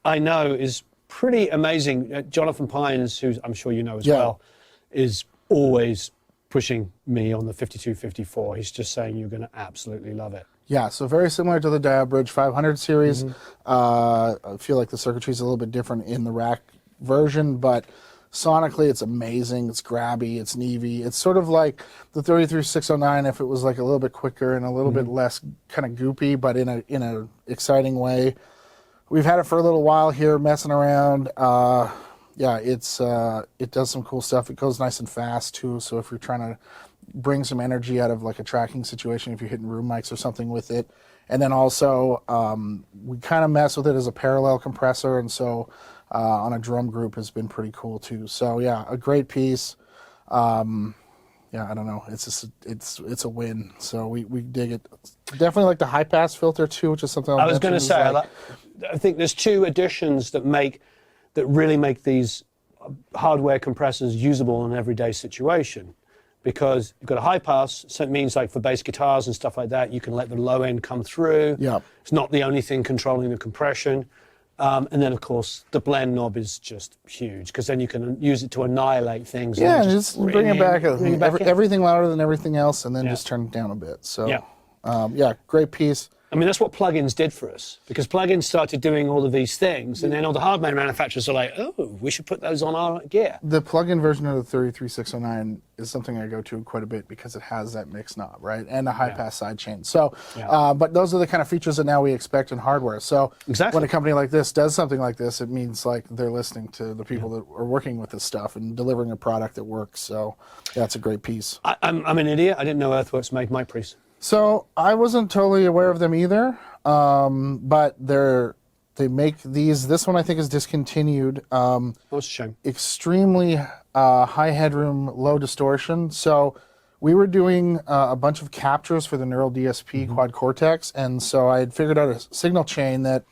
I know is pretty amazing. Jonathan Pines, who I'm sure you know as well, is always pushing me on the 5254. He's just saying you're going to absolutely love it. Yeah, so very similar to the Dial Bridge 500 series. I feel like the circuitry is a little bit different in the rack version, but sonically it's amazing. It's grabby, it's Neve. It's sort of like the 33609 if it was like a little bit quicker and a little bit less kind of goopy, but in a exciting way. We've had it for a little while here, messing around. Yeah, it does some cool stuff. It goes nice and fast too, so if you're trying to bring some energy out of like a tracking situation, if you're hitting room mics or something with it. And then also we kind of mess with it as a parallel compressor, and so on a drum group has been pretty cool too. So yeah, a great piece. Yeah, I don't know, it's just it's a win, so we dig it. Definitely like the high pass filter too, which is something I was going to say, I think there's two additions that really make these hardware compressors usable in an everyday situation. Because you've got a high pass, so it means like for bass guitars and stuff like that, you can let the low end come through. Yeah. It's not the only thing controlling the compression. And then, of course, the blend knob is just huge, because then you can use it to annihilate things. Yeah, and just bring it back. Everything louder than everything else, and then just turn it down a bit. So, yeah, great piece. I mean, that's what plugins did for us, because plugins started doing all of these things, and then all the hardware manufacturers are like, oh, we should put those on our gear. The plug-in version of the 33609 is something I go to quite a bit because it has that mix knob, right, and a high-pass sidechain. So, but those are the kind of features that now we expect in hardware. So when a company like this does something like this, it means like they're listening to the people that are working with this stuff and delivering a product that works. So that's a great piece. I'm an idiot. I didn't know Earthworks made mic pre's. So I wasn't totally aware of them either, but they make these. This one I think is discontinued. That's a shame. Extremely high headroom, low distortion. So we were doing a bunch of captures for the Neural DSP Quad Cortex, and so I had figured out a signal chain that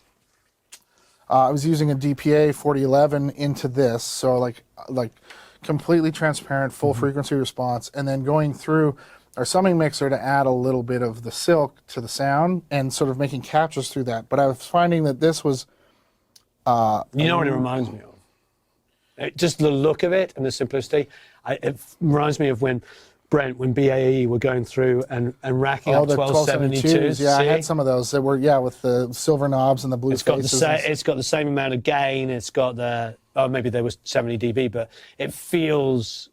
I was using a DPA 4011 into this. So like completely transparent, full frequency response, and then going through our summing mixer to add a little bit of the silk to the sound and sort of making captures through that. But I was finding that this was... you know what it reminds me of? Just the look of it and the simplicity. It reminds me of when BAE were going through and racking up 1272s. Yeah, I had some of those that were, with the silver knobs and the blue faces. It's got the same amount of gain. It's got maybe there was 70 dB, but it feels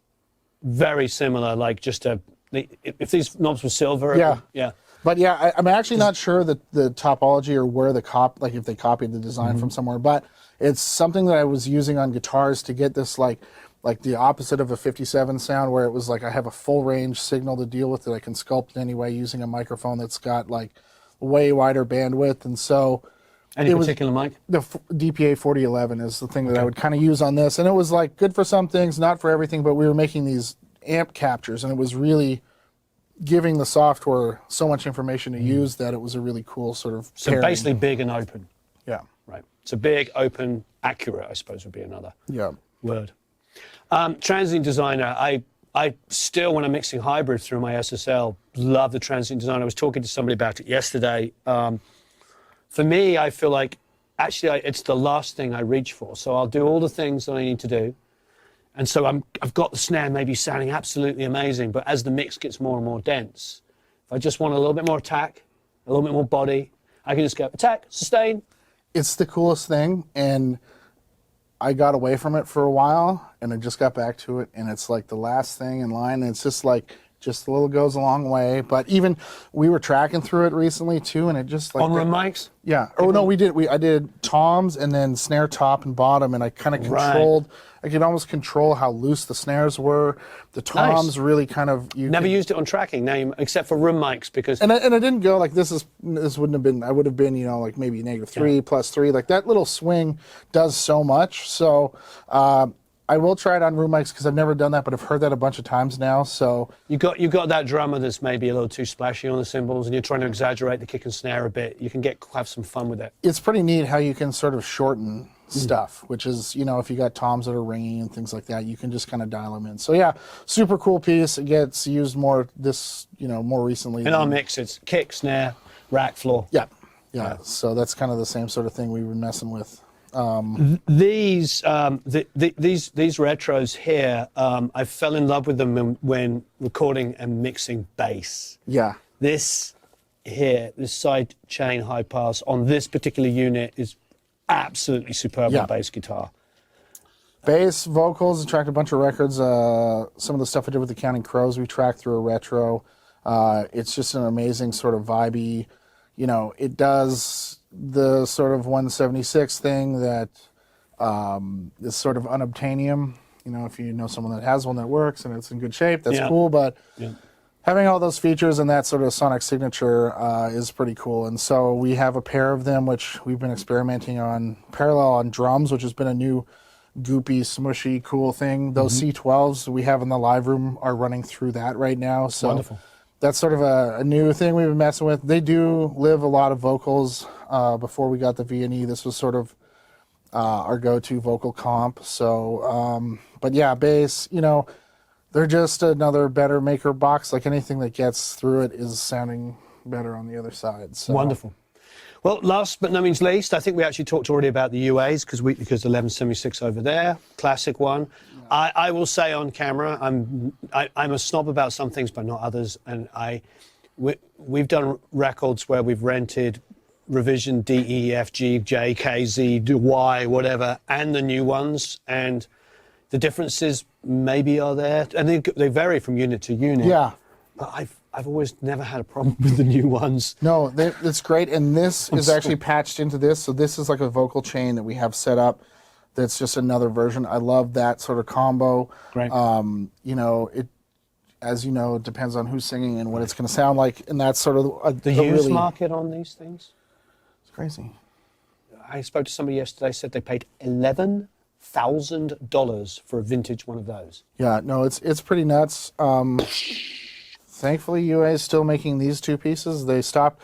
very similar, like just if these knobs were silver, But yeah, I'm actually not sure that the topology or where if they copied the design from somewhere, but it's something that I was using on guitars to get this like the opposite of a 57 sound, where it was like I have a full range signal to deal with that I can sculpt anyway using a microphone that's got like way wider bandwidth, and so. Any particular mic? The DPA 4011 is the thing that I would kind of use on this, and it was like good for some things, not for everything, but we were making these amp captures, and it was really giving the software so much information to use that it was a really cool sort of pairing. Basically big and open. Yeah. Right. So big, open, accurate, I suppose would be another word. Transient Designer, I still, when I'm mixing hybrid through my SSL, love the Transient Designer. I was talking to somebody about it yesterday. For me, I feel like actually it's the last thing I reach for. So I'll do all the things that I need to do. And so I've got the snare maybe sounding absolutely amazing, but as the mix gets more and more dense, if I just want a little bit more attack, a little bit more body, I can just go attack, sustain. It's the coolest thing, and I got away from it for a while, and I just got back to it, and it's like the last thing in line, and it's just like, just a little goes a long way. But even, we were tracking through it recently too, and it just like... On room mics? Yeah. Oh, no, I did toms and then snare top and bottom, and I kind of controlled... I could almost control how loose the snares were. The toms really kind of... Never used it on tracking, now except for room mics, because... And I didn't go like, this wouldn't have been... I would have been, you know, like maybe -3, +3. Like, that little swing does so much. So, I will try it on room mics because I've never done that, but I've heard that a bunch of times now. So you got that drummer that's maybe a little too splashy on the cymbals, and you're trying to exaggerate the kick and snare a bit. You can have some fun with it. It's pretty neat how you can sort of shorten stuff, which is, you know, if you got toms that are ringing and things like that, you can just kind of dial them in. So yeah, super cool piece. It gets used more more recently. In our mix, it's kick, snare, rack, floor. Yeah. So that's kind of the same sort of thing we were messing with. These retros here, I fell in love with them when recording and mixing bass. Yeah. This here, this side chain high pass on this particular unit is absolutely superb on bass guitar. Bass, vocals, I tracked a bunch of records. Some of the stuff I did with the Counting Crows, we tracked through a retro. It's just an amazing sort of vibey, you know, it does the sort of 176 thing that is sort of unobtainium. You know, if you know someone that has one that works and it's in good shape, that's cool. But having all those features and that sort of sonic signature is pretty cool. And so we have a pair of them, which we've been experimenting on parallel on drums, which has been a new goopy, smushy, cool thing. Those C12s we have in the live room are running through that right now. So wonderful. That's sort of a new thing we've been messing with. They do live a lot of vocals. Before we got the V&E, this was sort of our go-to vocal comp. So, but yeah, bass, you know, they're just another better maker box. Like anything that gets through it is sounding better on the other side. So. Wonderful. Well, last but no means least, I think we actually talked already about the UAs because 1176 over there, classic one. Yeah. I will say on camera, I'm a snob about some things, but not others. And we've done records where we've rented revision D, E, F, G, J, K, Z, Y, whatever, and the new ones. And the differences maybe are there, and they vary from unit to unit. Yeah. But I've always never had a problem with the new ones. No, it's great, and this is actually patched into this. So this is like a vocal chain that we have set up. That's just another version. I love that sort of combo. Great. You know, it, as you know, it depends on who's singing and what it's going to sound like, and that's sort of the used market on these things. It's crazy. I spoke to somebody yesterday. Said they paid $11,000 for a vintage one of those. Yeah, no, it's pretty nuts. Thankfully, UA is still making these two pieces. They stopped.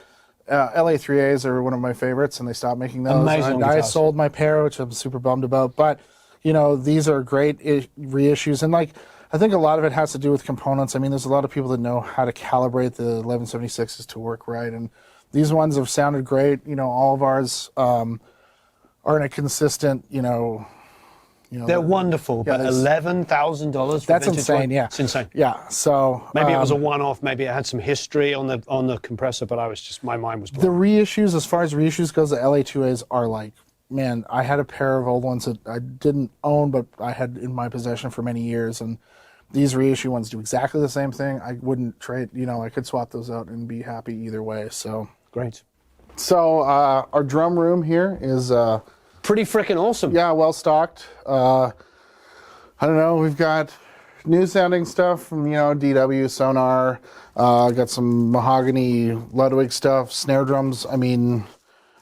LA3As are one of my favorites, and they stopped making those. Amazing. I sold my pair, which I'm super bummed about. But, you know, these are great reissues. And, like, I think a lot of it has to do with components. I mean, there's a lot of people that know how to calibrate the 1176s to work right. And these ones have sounded great. You know, all of ours are in a consistent, you know, they're wonderful, but $11,000. That's insane. One? Yeah, it's insane. Yeah, so maybe it was a one-off. Maybe it had some history on the compressor, but my mind was blown. The reissues. As far as reissues goes, the LA2As are like, man. I had a pair of old ones that I didn't own, but I had in my possession for many years, and these reissue ones do exactly the same thing. I wouldn't trade. You know, I could swap those out and be happy either way. So great. So our drum room here is. Pretty freaking awesome. Yeah, well stocked. I don't know. We've got new sounding stuff from DW, Sonar. Got some mahogany Ludwig stuff, snare drums. I mean,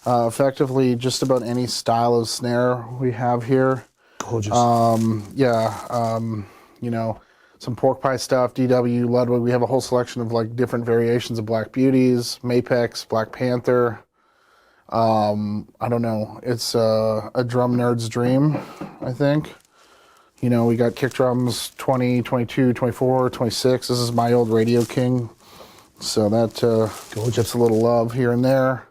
effectively just about any style of snare we have here. Gorgeous. Some pork pie stuff, DW, Ludwig. We have a whole selection of like different variations of Black Beauties, Mapex, Black Panther. I don't know. It's a drum nerd's dream, I think. You know, we got kick drums 20, 22, 24, 26. This is my old Radio King. So that gets a little love here and there.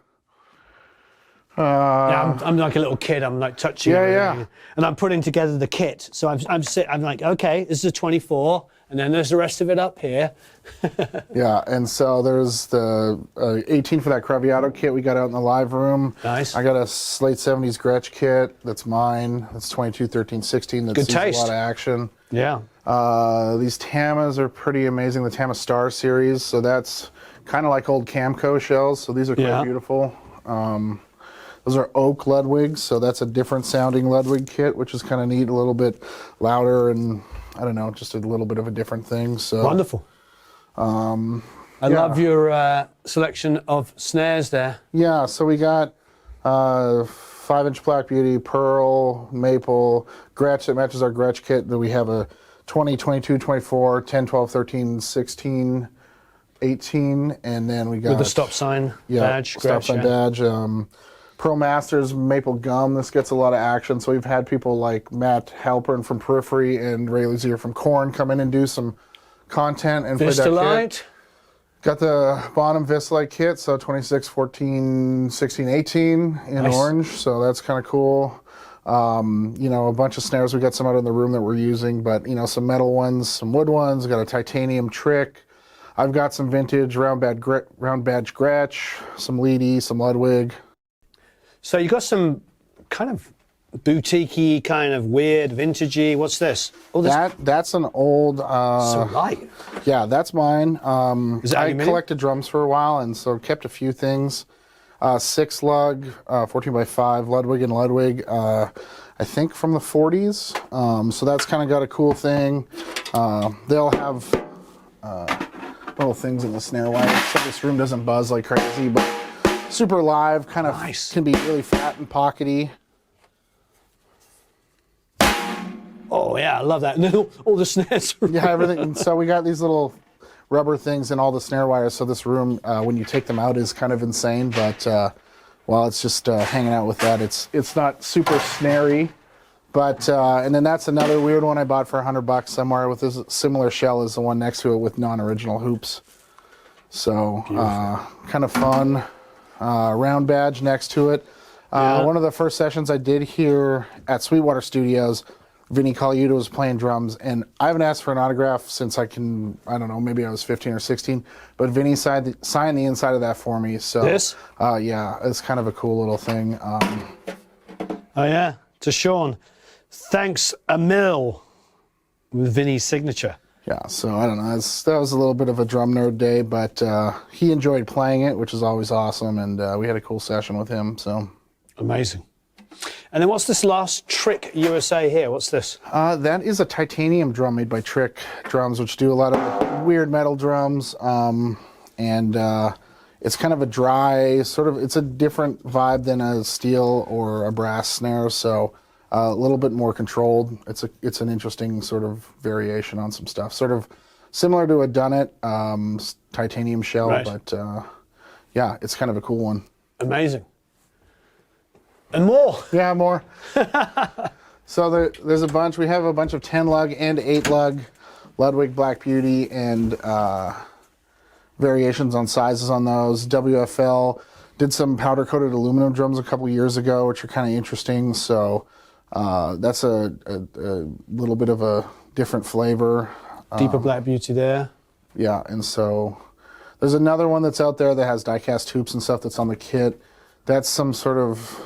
I'm like a little kid. I'm like touching everything. And I'm putting together the kit. So I'm like, okay, this is a 24, And then there's the rest of it up here. Yeah, and so there's the 18 for that Craviotto kit we got out in the live room. Nice. I got a late 70s Gretsch kit. That's mine. That's 22, 13, 16. That Good sees taste. a lot of action. Yeah. These Tamas are pretty amazing. The Tama Star series. So that's kind of like old Camco shells. So these are quite beautiful. Those are oak Ludwigs. So that's a different sounding Ludwig kit, which is kind of neat. A little bit louder and I don't know, just a little bit of a different thing. So Wonderful. I love your selection of snares there. Yeah, so we got 5-inch Black Beauty, Pearl, Maple, Gretsch that matches our Gretsch kit. Then we have a 20, 22, 24, 10, 12, 13, 16, 18, and then we got... With the stop sign badge. stop sign badge. Pearl Masters, Maple Gum. This gets a lot of action. So we've had people like Matt Halpern from Periphery and Ray Luzier from Korn come in and do some content and play that kit. Vistalite. Got the Bonham Vistalite kit, so 26, 14, 16, 18 in orange, so that's kind of cool. You know, a bunch of snares. We got some out in the room that we're using, but, you know, some metal ones, some wood ones. Got a titanium trick. I've got some vintage round badge Gretsch, some Leedy, some Ludwig. So you got some kind of boutique-y, kind of weird, vintagey. What's this? Oh, this That's an old... so light. Yeah, that's mine. Is it I aluminum? collected drums for a while, and so kept a few things. 6 lug, 14x5 Ludwig and Ludwig, I think from the 40s. So that's kind of got a cool thing. They'll have little things in the snare wire, so this room doesn't buzz like crazy, but super live, kind of can be really fat and pockety. Oh, yeah, I love that. And then all the snares. Yeah, everything. And so we got these little rubber things in all the snare wires. So this room, when you take them out, is kind of insane. But while it's just hanging out with that, it's not super snary. But and then that's another weird one I bought for $100 somewhere with this similar shell as the one next to it with non-original hoops. So kind of fun. Round badge next to it. One of the first sessions I did here at Sweetwater Studios, Vinny Colaiuta was playing drums, and I haven't asked for an autograph since I don't know, maybe I was 15 or 16, but Vinny signed the inside of that for me. So This? yeah, it's kind of a cool little thing. Oh, yeah. To Sean. Thanks a mil with Vinny's signature. Yeah, so I don't know. That was a little bit of a drum nerd day, but he enjoyed playing it, which is always awesome, and we had a cool session with him. So amazing. And then what's this last Trick USA here? What's this? that is a titanium drum made by Trick Drums, which do a lot of weird metal drums, and it's kind of a dry sort of. It's a different vibe than a steel or a brass snare, so a little bit more controlled. It's an interesting sort of variation on some stuff, sort of similar to a Dunnett titanium shell, but yeah, it's kind of a cool one. Amazing. And more. Yeah, more. So there's a bunch. We have a bunch of 10 lug and 8 lug Ludwig Black Beauty and variations on sizes on those. WFL did some powder coated aluminum drums a couple years ago, which are kind of interesting. So that's a little bit of a different flavor. Deeper Black Beauty there. Yeah, and so there's another one that's out there that has die-cast hoops and stuff that's on the kit. That's some sort of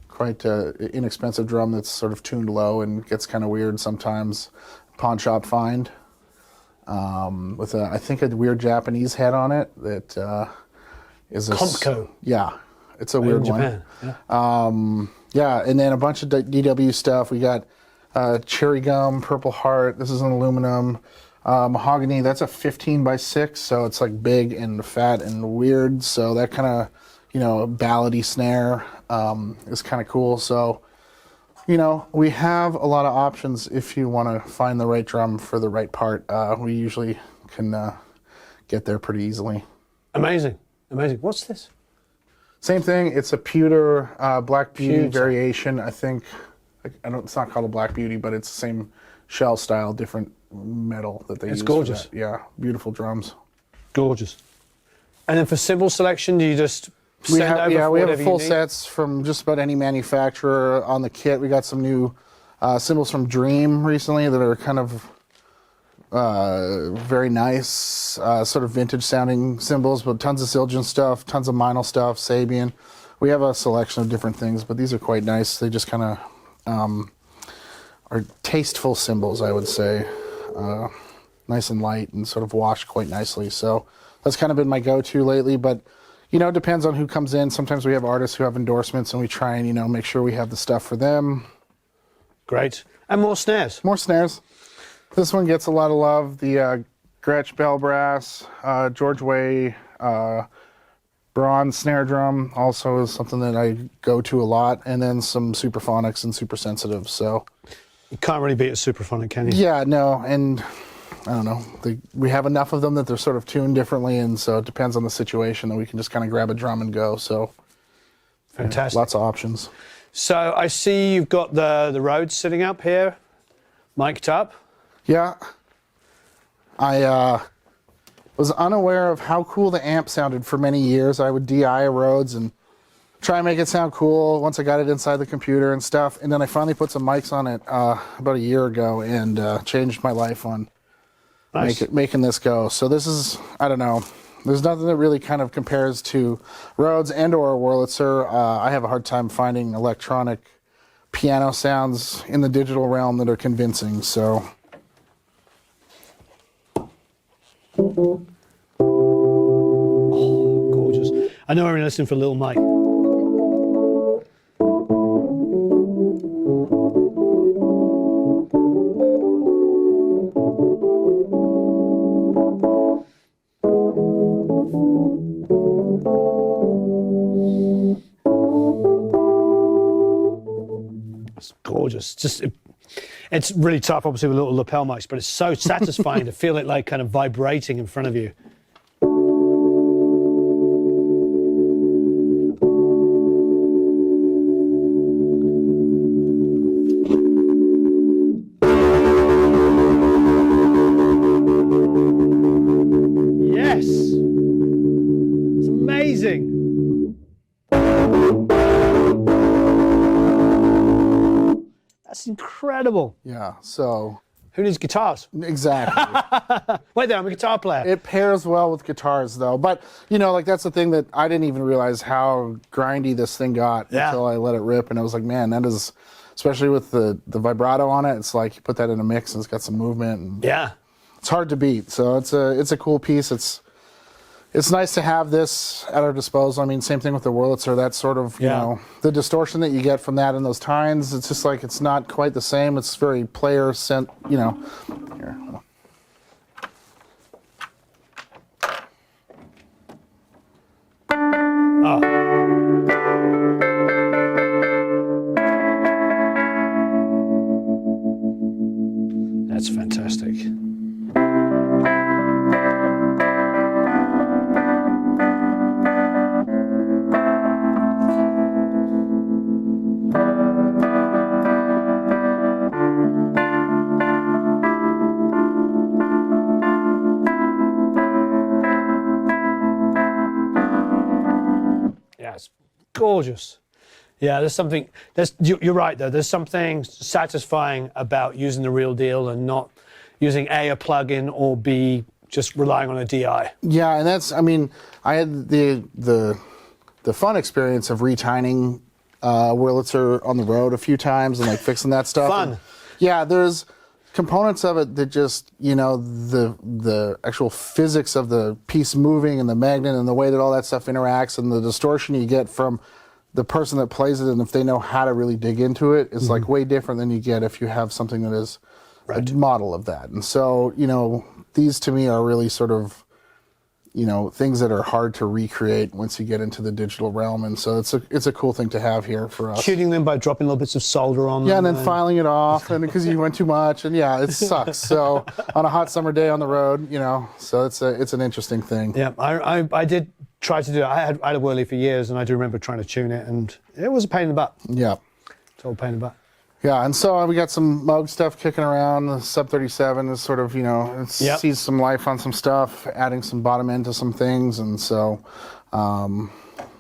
quite inexpensive drum that's sort of tuned low and gets kind of weird sometimes. Pawn shop find with I think a weird Japanese head on it that is a Compco. Yeah, it's a weird one. Japan. Yeah, and then a bunch of DW stuff. We got cherry gum, Purple Heart. This is an aluminum. Mahogany. That's a 15x6, so it's like big and fat and weird. So that kind of, you know, ballady snare is kind of cool. So, you know, we have a lot of options if you want to find the right drum for the right part. We usually can get there pretty easily. Amazing. Amazing. What's this? Same thing. It's a pewter Black Beauty Pewter. variation. I think it's not called a Black Beauty, but it's the same shell style, different metal that they use. It's gorgeous. For that. Yeah, beautiful drums. Gorgeous. And then for cymbal selection, do you just send over We have whatever full you need? sets from just about any manufacturer on the kit. We got some new cymbals from Dream recently that are kind of very nice, sort of vintage sounding cymbals, but tons of Zildjian stuff, tons of Meinl stuff, Sabian. We have a selection of different things, but these are quite nice. They just kind of are tasteful cymbals, I would say. Nice and light and sort of washed quite nicely. So that's kind of been my go-to lately, but you know, it depends on who comes in. Sometimes we have artists who have endorsements and we try and, you know, make sure we have the stuff for them. Great. And more snares. More snares. This one gets a lot of love. The Gretsch Bell Brass, George Way bronze snare drum also is something that I go to a lot. And then some Superphonics and Super Sensitive. So You can't really beat a Superphonic, can you? yeah, no, and I don't know. We have enough of them that they're sort of tuned differently, and so it depends on the situation that we can just kind of grab a drum and go. So Fantastic. lots of options. So I see you've got the Rhodes sitting up here, mic'd up. Yeah, I was unaware of how cool the amp sounded for many years. I would DI a Rhodes and try and make it sound cool once I got it inside the computer and stuff. And then I finally put some mics on it about a year ago and changed my life on making this go. So this is, I don't know, there's nothing that really kind of compares to Rhodes and or Wurlitzer. I have a hard time finding electronic piano sounds in the digital realm that are convincing. So Gorgeous. I know we're listening for Little Mike. It's gorgeous. It's really tough, obviously, with little lapel mics, but it's so satisfying to feel it like kind of vibrating in front of you. Yes! It's amazing! That's incredible. yeah, so Who needs guitars? exactly. Wait there, I'm a guitar player. It pairs well with guitars, though. But, you know, like, that's the thing that I didn't even realize how grindy this thing got until I let it rip. And I was like, man, that is, especially with the vibrato on it, it's like you put that in a mix and it's got some movement. And Yeah. it's hard to beat. So it's a cool piece. It's nice to have this at our disposal. I mean, same thing with the Wurlitzer. That sort of, you know, the distortion that you get from that in those tines, it's just like, it's not quite the same. It's very player sent, you know. Here. Oh. That's fantastic. Yeah, it's gorgeous. Yeah, you're right though, there's something satisfying about using the real deal and not using A, plug-in, or B, just relying on a DI. Yeah, and that's, I mean, I had the fun experience of retining Wurlitzer on the road a few times and like fixing that stuff. Fun. And, yeah, there's components of it that just, you know, the actual physics of the piece moving and the magnet and the way that all that stuff interacts and the distortion you get from the person that plays it, and if they know how to really dig into it, is like way different than you get if you have something that is a model of that. And so, you know, these to me are really sort of, you know, things that are hard to recreate once you get into the digital realm. And so it's a cool thing to have here for us. Tuning them by dropping little bits of solder on them. Yeah, and then filing it off, and because you went too much, and yeah, it sucks. So on a hot summer day on the road, you know, so it's an interesting thing. Yeah, I did try to do it. I had a Whirly for years, and I do remember trying to tune it, and it was a pain in the butt. Yeah. Total pain in the butt. Yeah, and so we got some Moog stuff kicking around. The Sub 37 is sort of, you know, it sees some life on some stuff, adding some bottom end to some things, and so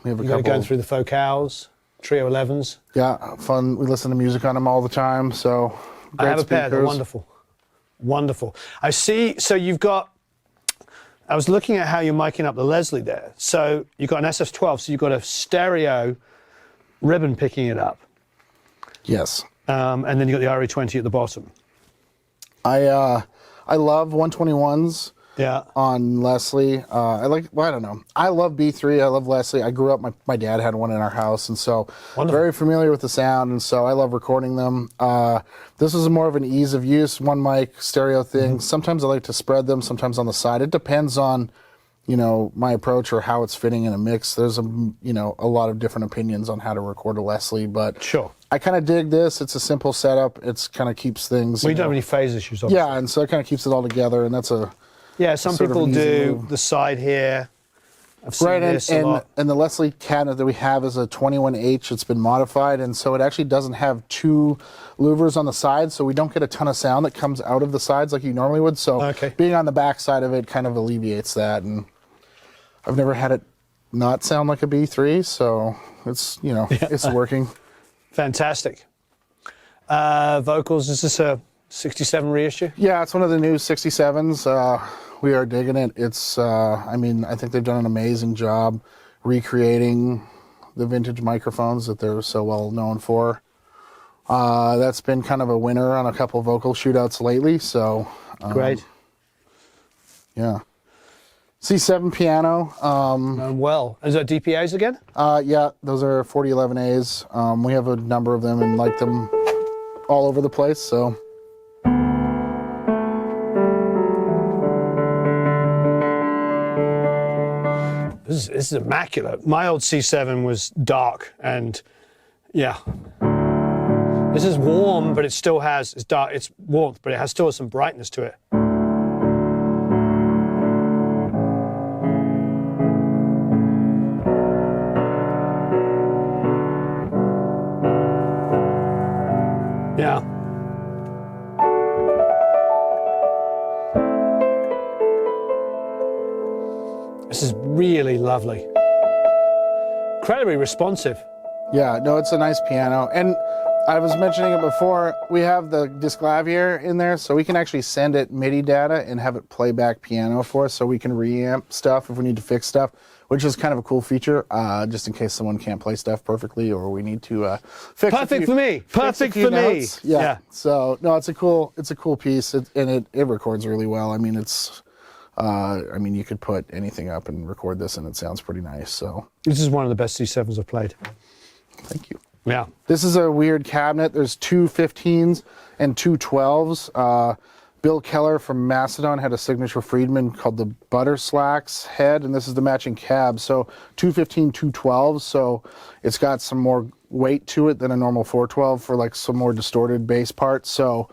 we have a couple. Going through the Focals, Trio 11s. Yeah, fun. We listen to music on them all the time, so I great have a pair. They're speakers. wonderful. Wonderful. I see. So you've got. I was looking at how you're miking up the Leslie there. So you've got an SF12. So you've got a stereo ribbon picking it up. Yes. And then you got the RE20 at the bottom. I love 121s. Yeah. On Leslie. I don't know. I love B3. I love Leslie. I grew up, my dad had one in our house, and so Wonderful. very familiar with the sound, and so I love recording them. This is more of an ease of use, one mic stereo thing. Sometimes I like to spread them, sometimes on the side. It depends on, my approach or how it's fitting in a mix. There's a lot of different opinions on how to record a Leslie, but Sure. I kind of dig this. It's a simple setup. It's kind of keeps things. We don't have any phase issues, obviously. Yeah, and so it kind of keeps it all together, and that's a. Yeah, some sort of people an easy do move. the side here. I've seen Right, this a lot. and the Leslie cabinet that we have is a 21H. It's been modified, and so it actually doesn't have two louvers on the sides, so we don't get a ton of sound that comes out of the sides like you normally would. So Okay. being on the back side of it kind of alleviates that, and I've never had it not sound like a B3, so it's it's working. Fantastic. Vocals, is this a 67 reissue? Yeah, it's one of the new 67s. We are digging it. It's, I think they've done an amazing job recreating the vintage microphones that they're so well known for. That's been kind of a winner on a couple vocal shootouts lately, so. Great. Yeah. C7 piano. Well, is that DPAs again? Yeah, those are 4011As. We have a number of them and like them all over the place, so. This is immaculate. My old C7 was dark, and yeah. This is warm, but it still has, it's dark, it's warmth, but it has still some brightness to it. Yeah. This is really lovely. Incredibly responsive. Yeah, no, it's a nice piano. And I was mentioning it before, we have the Disclavier in there, so we can actually send it MIDI data and have it play back piano for us, so we can reamp stuff if we need to fix stuff, which is kind of a cool feature, just in case someone can't play stuff perfectly or we need to fix Perfect for me. fix a Perfect few for me. notes. Yeah. So, no, it's a cool piece, and it records really well. I mean, it's... you could put anything up and record this, and it sounds pretty nice. So This is one of the best C7s I've played. thank you. Yeah. This is a weird cabinet. There's two 15s and two 12s. Bill Keller from Macedon had a signature Friedman called the Butter Slacks head, and this is the matching cab. So 215, 212s. So it's got some more weight to it than a normal 412 for like some more distorted bass parts. So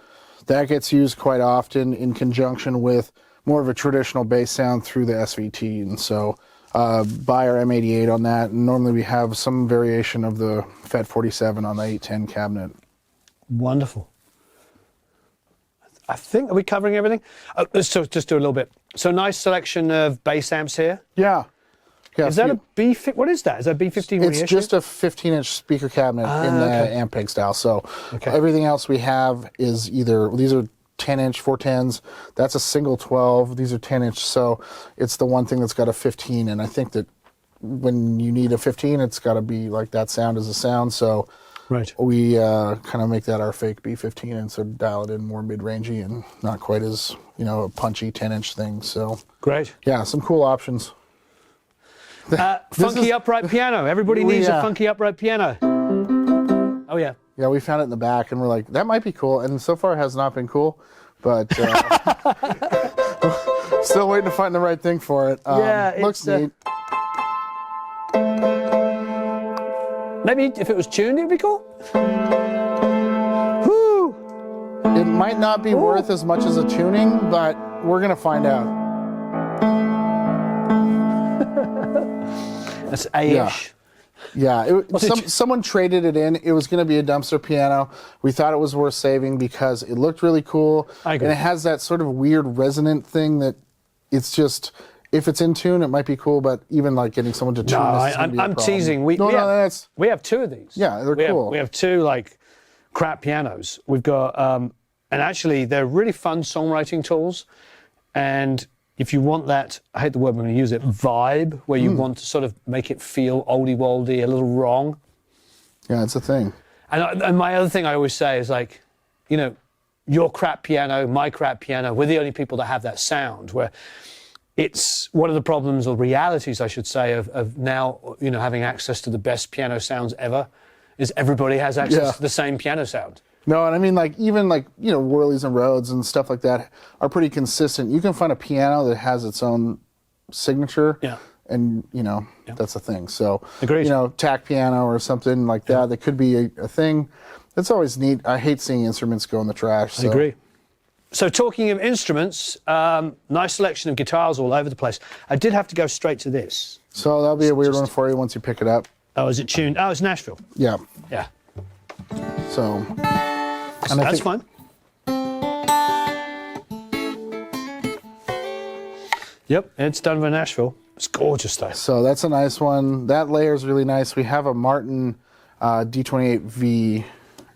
that gets used quite often in conjunction with more of a traditional bass sound through the SVT, and so buy our M88 on that. And normally we have some variation of the FET 47 on the 810 cabinet. Wonderful. I think, are we covering everything? Let's just do a little bit. So nice selection of bass amps here. Yeah. Is that a B50? What is that? Is that a B15 It's reissue? just a 15-inch speaker cabinet in the Ampeg style. So everything else we have is either, these are 10-inch 410s. That's a single 12. These are 10-inch. So it's the one thing that's got a 15. And I think that when you need a 15, it's got to be like that sound as a sound. So right. we kind of make that our fake B15 and sort of dial it in more mid-rangey and not quite as, a punchy 10-inch thing. So Great. yeah, some cool options. Funky upright piano. Everybody needs a Yeah. funky upright piano. Oh, yeah. Yeah, we found it in the back, and we're like, that might be cool. And so far, it has not been cool, but still waiting to find the right thing for it. Yeah, looks it's, neat. Maybe if it was tuned, it'd be cool. Woo! It might not be worth as much as a tuning, but we're gonna find out. That's A-ish. Yeah, someone traded it in. It was going to be a dumpster piano. We thought it was worth saving because it looked really cool. I agree. And it has that sort of weird resonant thing that it's just, if it's in tune, it might be cool, but even like getting someone to tune No, this is gonna be a I'm problem. teasing. That's... We have two of these. Yeah, they're cool. We have two like crap pianos. We've got And actually, they're really fun songwriting tools. And if you want that, I hate the word when we use it, vibe, where you want to sort of make it feel oldie-woldy, a little wrong. Yeah, it's a thing. And my other thing I always say is like, you know, your crap piano, my crap piano, we're the only people that have that sound, where it's one of the problems or realities, I should say, of now, you know, having access to the best piano sounds ever, is everybody has access to the same piano sound. No, and I mean, like, even like, you know, Worleys and Rhodes and stuff like that are pretty consistent. You can find a piano that has its own signature. Yeah. And, you know, that's a thing. So, Agreed. you know, tack piano or something like that could be a thing. That's always neat. I hate seeing instruments go in the trash. So. I agree. So talking of instruments, nice selection of guitars all over the place. I did have to go straight to this. So that'll be a weird one for you once you pick it up. Oh, is it tuned? Oh, it's Nashville. Yeah. Yeah. So That's fine. Yep, it's done by Nashville. It's gorgeous though. So that's a nice one. That layer is really nice. We have a Martin D28V,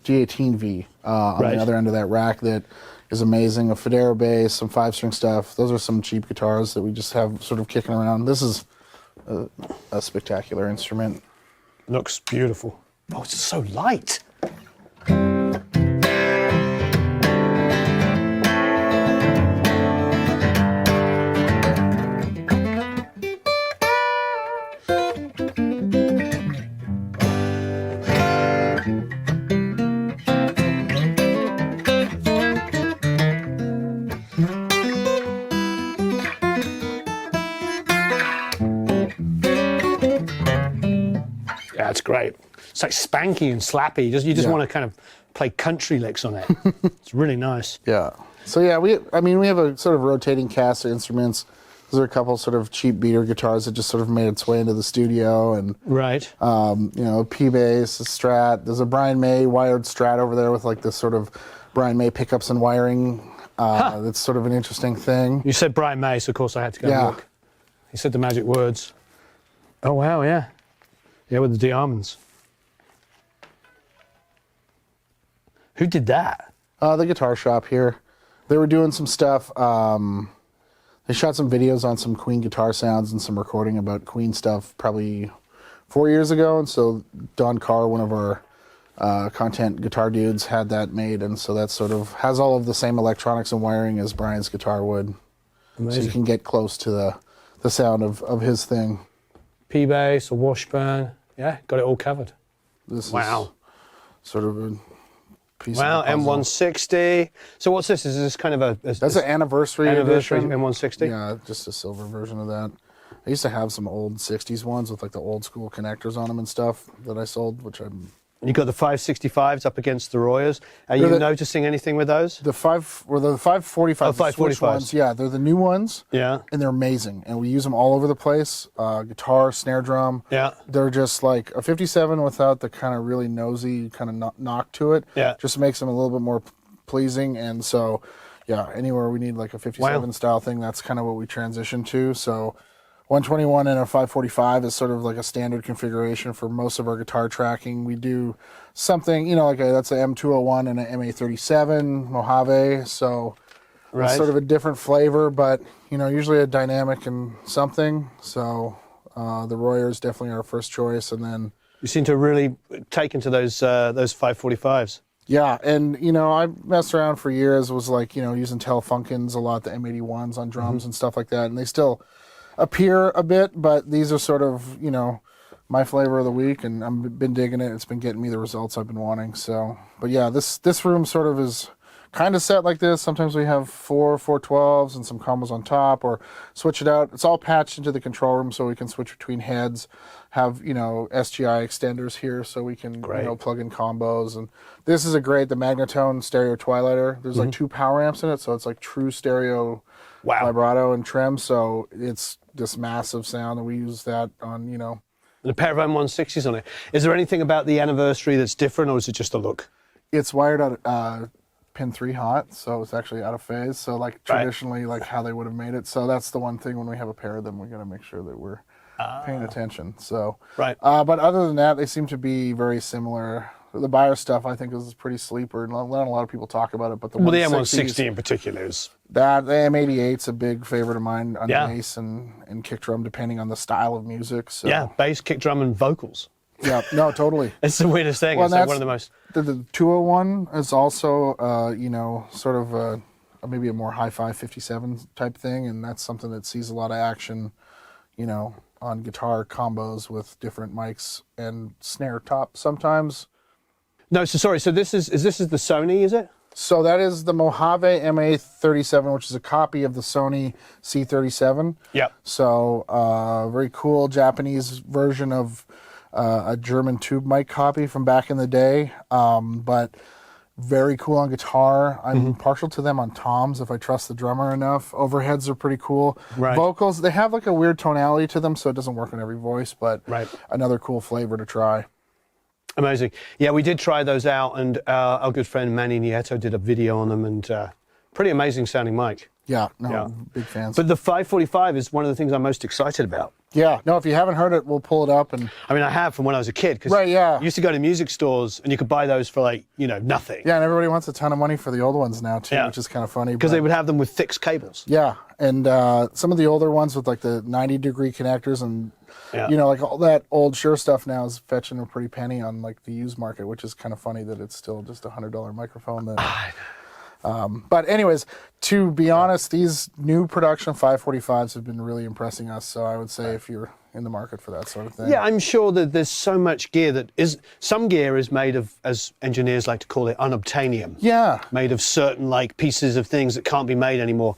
G18V on the other end of that rack that is amazing. A Federa bass, some 5-string stuff. Those are some cheap guitars that we just have sort of kicking around. This is a spectacular instrument. Looks beautiful. Oh, it's so light. Yeah, it's great. It's like spanky and slappy. You just want to kind of play country licks on it. It's really nice. Yeah. So yeah, we have a sort of rotating cast of instruments. Those are a couple sort of cheap beater guitars that just sort of made its way into the studio, and Right. you know, P bass, a Strat. There's a Brian May wired Strat over there with like this sort of Brian May pickups and wiring. That's sort of an interesting thing. You said Brian May, so of course I had to go and look. He said the magic words. Oh wow, yeah. Yeah, with the D-Almonds. Who did that? The guitar shop here. They were doing some stuff. They shot some videos on some Queen guitar sounds and some recording about Queen stuff probably 4 years ago. And so Don Carr, one of our content guitar dudes, had that made. And so that sort of has all of the same electronics and wiring as Brian's guitar would. Amazing. So you can get close to the sound of his thing. P-bass, a Washburn. Yeah, got it all covered. This Wow. is sort of a piece Wow, of the puzzle. M160. So what's this? Is this kind of a That's an anniversary edition. M160? Yeah, just a silver version of that. I used to have some old 60s ones with like the old school connectors on them and stuff that I sold, which I'm... You got the 565s up against the Royers. Are you noticing anything with those? The 545 Oh, 545s. ones, yeah, they're the new ones. Yeah. And they're amazing. And we use them all over the place. Guitar, snare drum. Yeah. They're just like a 57 without the kind of really nosy kind of knock to it. Yeah. Just makes them a little bit more pleasing. And so, yeah, anywhere we need like a 57 style thing, that's kind of what we transition to. So 121 and a 545 is sort of like a standard configuration for most of our guitar tracking. We do something, you know, like that's an M201 and an MA37 Mojave. So it's sort of a different flavor, but, you know, usually a dynamic and something. So the Royers definitely are our first choice. And then You seem to really take into those 545s. yeah, and you know, I messed around for years, was like, you know, using Telefunkens a lot, the M81s on drums and stuff like that, and they still appear a bit, but these are sort of, you know, my flavor of the week, and I've been digging it. It's been getting me the results I've been wanting. So, but yeah, this room sort of is kind of set like this. Sometimes we have 412s and some combos on top, or switch it out. It's all patched into the control room, so we can switch between heads. Have, you know, SGI extenders here, so we can, you know, plug in combos. And this is the Magnatone stereo Twilighter. There's like 2 power amps in it, so it's like true stereo vibrato and trim. So it's this massive sound, and we use that on, you know. And a pair of M160s on it. Is there anything about the Anniversary that's different, or is it just a look? It's wired out pin 3 hot, so it's actually out of phase. So like traditionally, like how they would have made it. So that's the one thing when we have a pair of them, we got to make sure that we're paying attention. So but other than that, they seem to be very similar. the buyer stuff I think is pretty sleeper. Not a lot of people talk about it, but the Well, the 160s, M160 in particular is. that the M88's a big favorite of mine on Yeah. bass and kick drum, depending on the style of music. So. Yeah, bass, kick drum, and vocals. Yeah, no, totally. It's the weirdest thing. Well, It's like that's- one of the most. The 201 is also, you know, sort of maybe a more hi-fi 57 type thing, and that's something that sees a lot of action, you know, on guitar combos with different mics and snare top sometimes. No, so sorry. So this is the Sony, is it? So that is the Mojave MA37, which is a copy of the Sony C37. Yep. So very cool Japanese version of a German tube mic copy from back in the day, but very cool on guitar. I'm partial to them on toms if I trust the drummer enough. Overheads are pretty cool. Right. Vocals, they have like a weird tonality to them, so it doesn't work on every voice, but Right. another cool flavor to try. Amazing. Yeah, we did try those out, and our good friend Manny Nieto did a video on them, and pretty amazing sounding mic. Yeah, no, Yeah. big fans. But the 545 is one of the things I'm most excited about. yeah, no, if you haven't heard it, we'll pull it up and I mean, I have from when I was a kid. Cause Right, yeah. I used to go to music stores, and you could buy those for like, you know, nothing. yeah, and everybody wants a ton of money for the old ones now too, Yeah. which is kind of funny. Because but- they would have them with fixed cables. Yeah, and some of the older ones with like the 90-degree connectors and Yeah. you know, like all that old Shure stuff now is fetching a pretty penny on like the used market, which is kind of funny that it's still just $100 microphone. That, but anyways, to be honest, these new production 545s have been really impressing us. So I would say if you're in the market for that sort of thing. Yeah, I'm sure that there's so much gear that is, some gear is made of, as engineers like to call it, unobtainium. Yeah. Made of certain like pieces of things that can't be made anymore.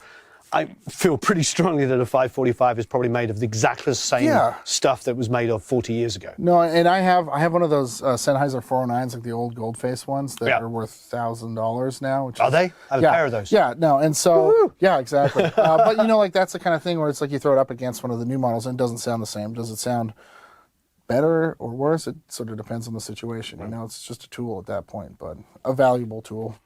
I feel pretty strongly that a 545 is probably made of exactly the same Yeah. stuff that was made of 40 years ago. No, and I have one of those Sennheiser 409s, like the old gold face ones that Yeah. are worth $1,000 now. Which Are is, they? I have yeah, a pair of those. Yeah, no, and so yeah, exactly. But you know, like that's the kind of thing where it's like you throw it up against one of the new models and it doesn't sound the same. Does it sound better or worse? It sort of depends on the situation. You know, it's just a tool at that point, but a valuable tool.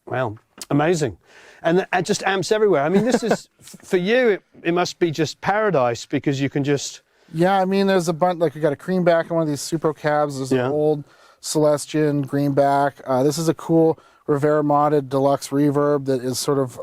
Wow, amazing. And just amps everywhere. I mean, this is, for you, it must be just paradise because you can just... Yeah, I mean, there's a bunch, like we got a greenback on one of these Supro cabs. There's Yeah. an old Celestian greenback. This is a cool Rivera modded deluxe reverb that is sort of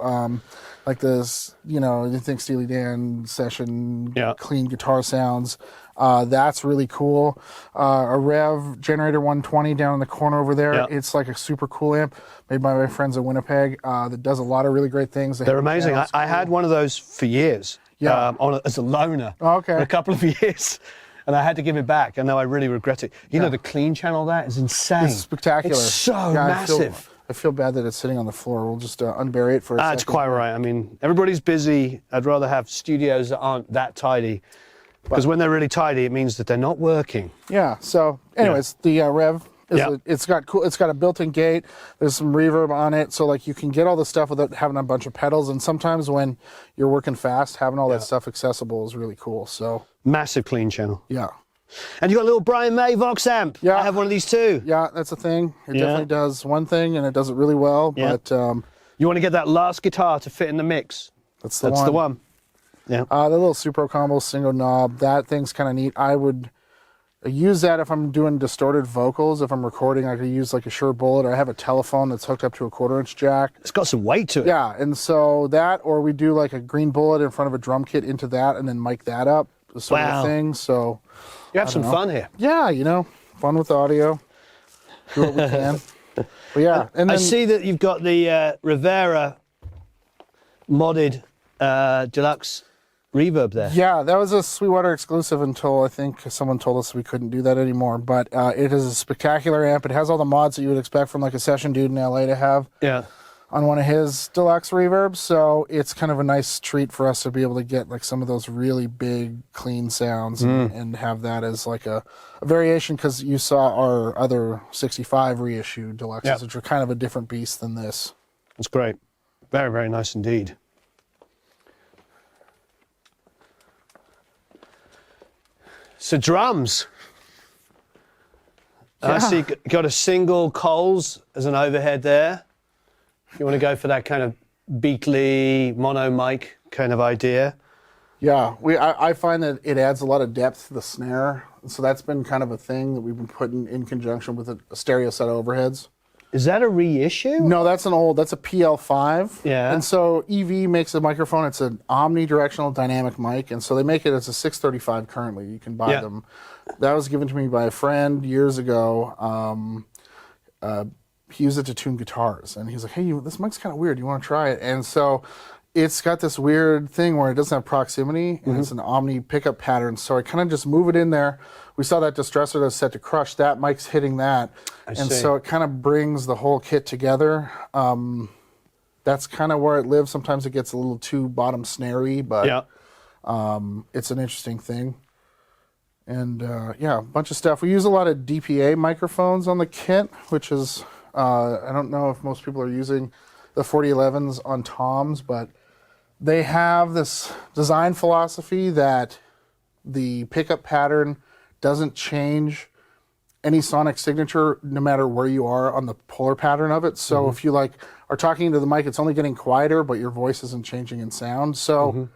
like this, you know, you think Steely Dan session, Yeah. clean guitar sounds. That's really cool. A Rev Generator 120 down in the corner over there. Yeah. It's like a super cool amp made by my friends at Winnipeg that does a lot of really great things. They're amazing. I had one of those for years. Yeah. As a loaner. Oh, okay. For a couple of years. And I had to give it back. And now I really regret it. You know, the clean channel of that is insane. It's spectacular. It's so Yeah, massive. I feel bad that it's sitting on the floor. We'll just unbury it for a second. It's quite right. I mean, everybody's busy. I'd rather have studios that aren't that tidy. Because when they're really tidy, it means that they're not working. Yeah. So, anyways, the Rev is Yeah. it's got a built-in gate. There's some reverb on it, so like you can get all the stuff without having a bunch of pedals. And sometimes when you're working fast, having all that stuff accessible is really cool. So, Massive clean channel. yeah, And you got a little Brian May Vox amp. Yeah. I have one of these too. yeah, that's a thing. It Yeah. definitely does one thing, and it does it really well. Yeah. But You want to get that last guitar to fit in the mix. that's the That's one. the one. Yeah. The little Supro combo single knob, that thing's kind of neat. I would use that if I'm doing distorted vocals. If I'm recording, I could use like a Shure Bullet, or I have a telephone that's hooked up to a 1/4-inch jack. It's got some weight to it. Yeah, and so that, or we do like a green bullet in front of a drum kit into that and then mic that up, sort Wow. of thing. So, You have some fun here. yeah, you know, fun with audio. Do what we can. But yeah, and I then, see that you've got the Rivera modded deluxe reverb there. yeah, that was a Sweetwater exclusive until I think someone told us we couldn't do that anymore. But it is a spectacular amp. It has all the mods that you would expect from like a session dude in LA to have Yeah. on one of his deluxe reverbs. So it's kind of a nice treat for us to be able to get like some of those really big, clean sounds and have that as like a variation, because you saw our other 65 reissue deluxes, Yeah. which are kind of a different beast than this. That's great. Very, very nice indeed. So drums. I see you got a single Coles as an overhead there. You want to go for that kind of beatly mono mic kind of idea. Yeah, I find that it adds a lot of depth to the snare. So that's been kind of a thing that we've been putting in conjunction with a stereo set of overheads. Is that a reissue? No, that's a PL5. Yeah. And so EV makes a microphone. It's an omnidirectional dynamic mic. And so they make it as a 635 currently. You can buy them. That was given to me by a friend years ago. He used it to tune guitars. And he's like, hey, this mic's kind of weird. You want to try it? And so it's got this weird thing where it doesn't have proximity, and it's an omni pickup pattern. So I kind of just move it in there. We saw that distressor that's set to crush. That mic's hitting that. So it kind of brings the whole kit together. That's kind of where it lives. Sometimes it gets a little too bottom snarey, but it's an interesting thing. And a bunch of stuff. We use a lot of DPA microphones on the kit, which is, I don't know if most people are using the 4011s on toms, but they have this design philosophy that the pickup pattern doesn't change any sonic signature no matter where you are on the polar pattern of it. So if you are talking to the mic, it's only getting quieter, but your voice isn't changing in sound. So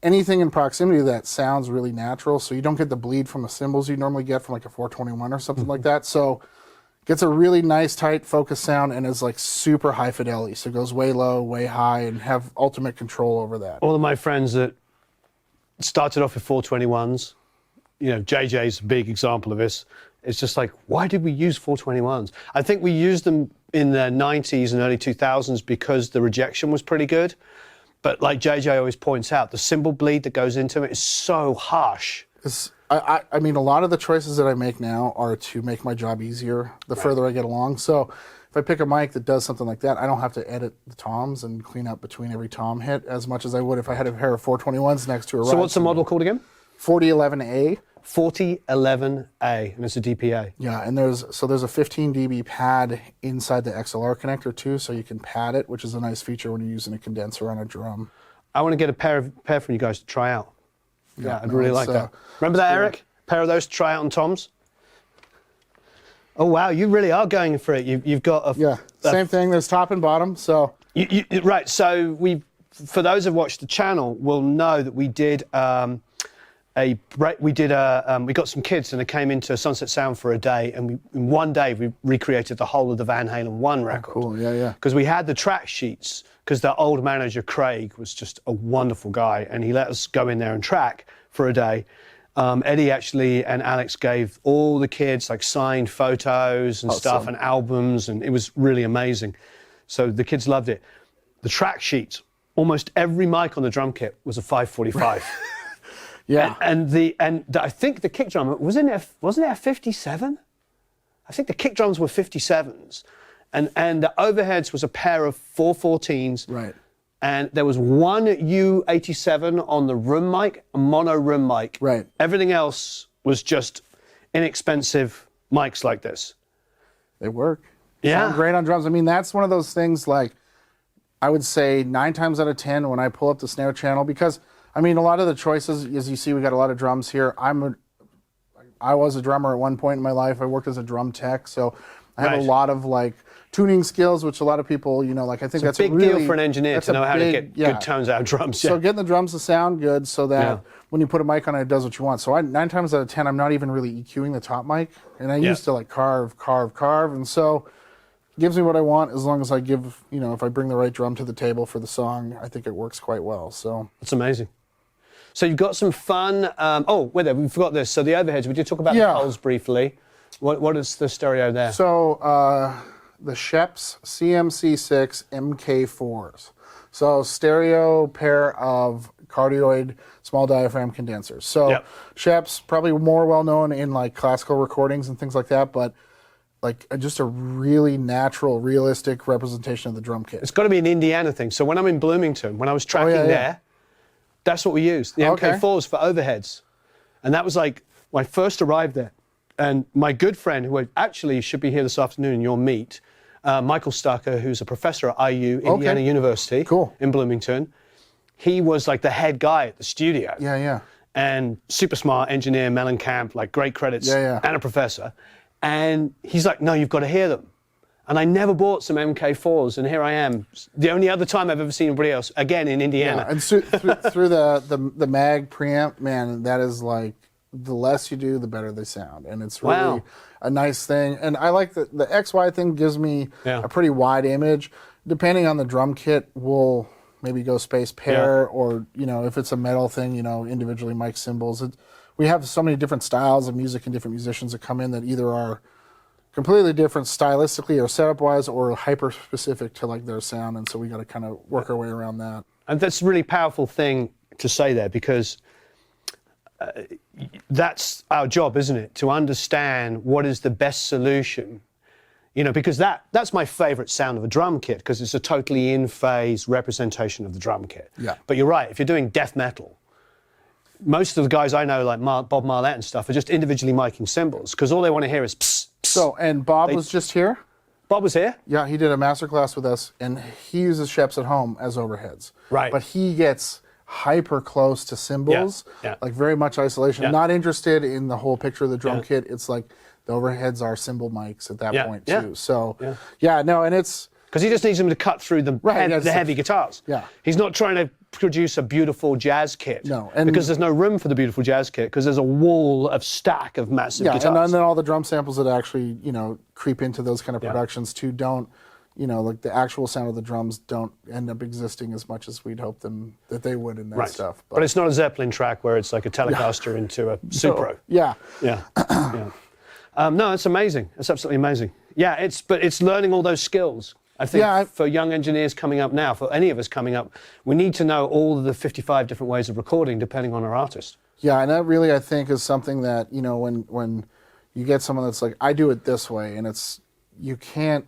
anything in proximity to that sounds really natural. So you don't get the bleed from the cymbals you normally get from like a 421 or something like that. So gets a really nice, tight, focused sound and is like super high fidelity. So it goes way low, way high, and have ultimate control over that. All of my friends that started off with 421s, JJ's a big example of this. It's just like, why did we use 421s? I think we used them in the 90s and early 2000s because the rejection was pretty good. But like JJ always points out, the cymbal bleed that goes into it is so harsh. I mean, a lot of the choices that I make now are to make my job easier the further I get along. So if I pick a mic that does something like that, I don't have to edit the toms and clean up between every tom hit as much as I would if I had a pair of 421s next to a ride. So what's the model called again? 4011A. 4011A, and it's a DPA. Yeah, and there's a 15 dB pad inside the XLR connector too, so you can pad it, which is a nice feature when you're using a condenser on a drum. I want to get a pair for you guys to try out. Yeah, I'd really like that. Remember that, Eric? A pair of those to try out on toms? Oh, wow, you really are going for it. You've got a... same thing. There's top and bottom, so... Right, so for those who've watched the channel, will know that we did... we got some kids and they came into Sunset Sound for a day, and in one day we recreated the whole of the Van Halen 1 record. Oh, cool, yeah. Because we had the track sheets, because the old manager Craig was just a wonderful guy, and he let us go in there and track for a day. Eddie actually and Alex gave all the kids like signed photos and stuff and albums, and it was really amazing. So the kids loved it. The track sheets, almost every mic on the drum kit was a 545. Yeah, and I think the kick drum wasn't it a 57? I think the kick drums were 57s, and the overheads was a pair of 414s. Right. And there was one U87 on the room mic, a mono room mic. Right. Everything else was just inexpensive mics like this. They work. Yeah. Sound great on drums. I mean, that's one of those things, like, I would say 9 times out of 10 when I pull up the snare channel, because I mean, a lot of the choices, as you see, we got a lot of drums here. I was a drummer at one point in my life. I worked as a drum tech, so I have a lot of like tuning skills, which a lot of people, I think that's a big deal for an engineer to know how to get good tones out of drums. So getting the drums to sound good, so that when you put a mic on it, it does what you want. So 9 times out of 10, I'm not even really EQing the top mic, and I used to like carve, and so it gives me what I want as long as I give, if I bring the right drum to the table for the song, I think it works quite well. So it's amazing. So you've got some fun. Wait there, we forgot this. So the overheads, we did talk about the poles briefly. What is the stereo there? So the Sheps CMC6 MK4s. So stereo pair of cardioid small diaphragm condensers. So Sheps, probably more well known in like classical recordings and things like that, but like just a really natural, realistic representation of the drum kit. It's got to be an Indiana thing. So when I'm in Bloomington, when I was tracking there, that's what we used, the MK4s for overheads. And that was like when I first arrived there. And my good friend, who actually should be here this afternoon and you'll meet, Michael Stucker, who's a professor at IU, Indiana University in Bloomington. He was like the head guy at the studio. Yeah. And super smart engineer, Mellencamp, like great credits, and a professor. And he's like, no, you've got to hear them. And I never bought some MK4s, and here I am. The only other time I've ever seen anybody else, again in Indiana. Yeah, and through the mag preamp, man, that is like, the less you do, the better they sound. And it's really a nice thing. And I like the XY thing gives me a pretty wide image. Depending on the drum kit, we'll maybe go space pair, or, you know, if it's a metal thing, you know, individually mic cymbals. We have so many different styles of music and different musicians that come in that either are completely different stylistically or setup-wise, or hyper-specific to like their sound, and so we got to kind of work our way around that. And that's a really powerful thing to say there, because that's our job, isn't it? To understand what is the best solution. You know, because that's my favorite sound of a drum kit, because it's a totally in-phase representation of the drum kit. Yeah. But you're right, if you're doing death metal, most of the guys I know, like Bob Marlette and stuff, are just individually miking cymbals, because all they want to hear is psst, psst. So, and Bob was just here? Bob was here? Yeah, he did a masterclass with us, and he uses Sheps at home as overheads. Right. But he gets hyper close to cymbals, like very much isolation. Not interested in the whole picture of the drum kit. It's like the overheads are cymbal mics at that point too. So, no, and it's... Because he just needs them to cut through the heavy guitars. Yeah. He's not trying to produce a beautiful jazz kit. No. Because there's no room for the beautiful jazz kit, because there's a wall of stack of massive guitars. And then all the drum samples that actually, you know, creep into those kind of productions too don't, you know, like the actual sound of the drums don't end up existing as much as we'd hope them that they would in that stuff. But it's not a Zeppelin track where it's like a Telecaster into a Supro. Yeah. No, it's amazing. It's absolutely amazing. Yeah, but it's learning all those skills. I think for young engineers coming up now, for any of us coming up, we need to know all of the 55 different ways of recording depending on our artist. Yeah, and that really, I think, is something that, you know, when you get someone that's like, I do it this way, and it's, you can't,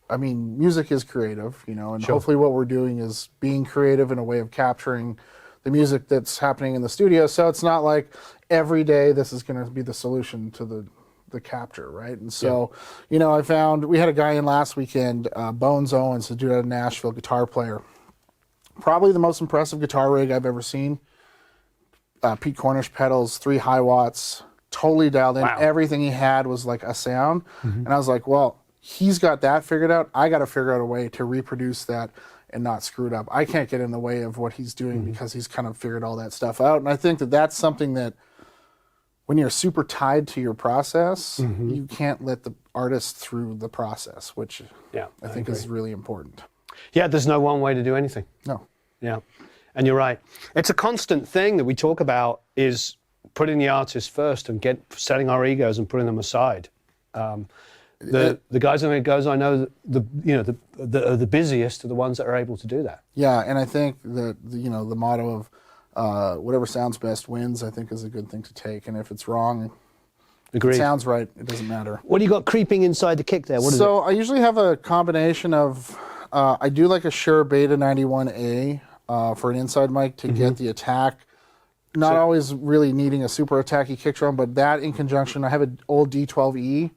I mean, music is creative, you know, and hopefully what we're doing is being creative in a way of capturing the music that's happening in the studio. So it's not like every day this is going to be the solution to the capture, right? And so, you know, I found, we had a guy in last weekend, Bones Owens, a dude out of Nashville, guitar player. Probably the most impressive guitar rig I've ever seen. Pete Cornish pedals, 3 high watts, totally dialed in. Everything he had was like a sound. And I was like, well, he's got that figured out. I got to figure out a way to reproduce that and not screw it up. I can't get in the way of what he's doing because he's kind of figured all that stuff out. And I think that that's something that, when you're super tied to your process, you can't let the artist through the process, which I think is really important. Yeah, there's no one way to do anything. No. Yeah, and you're right. It's a constant thing that we talk about, is putting the artist first and setting our egos and putting them aside. The guys and girls I know, the busiest are the ones that are able to do that. Yeah, and I think that the motto of whatever sounds best wins, I think, is a good thing to take. And if it's wrong, Agreed. It sounds right, it doesn't matter. What do you got creeping inside the kick there? What is it? I usually have a combination of, I do like a Shure Beta 91A for an inside mic to get the attack. Not always really needing a super attacky kick drum, but that in conjunction, I have an old D12E,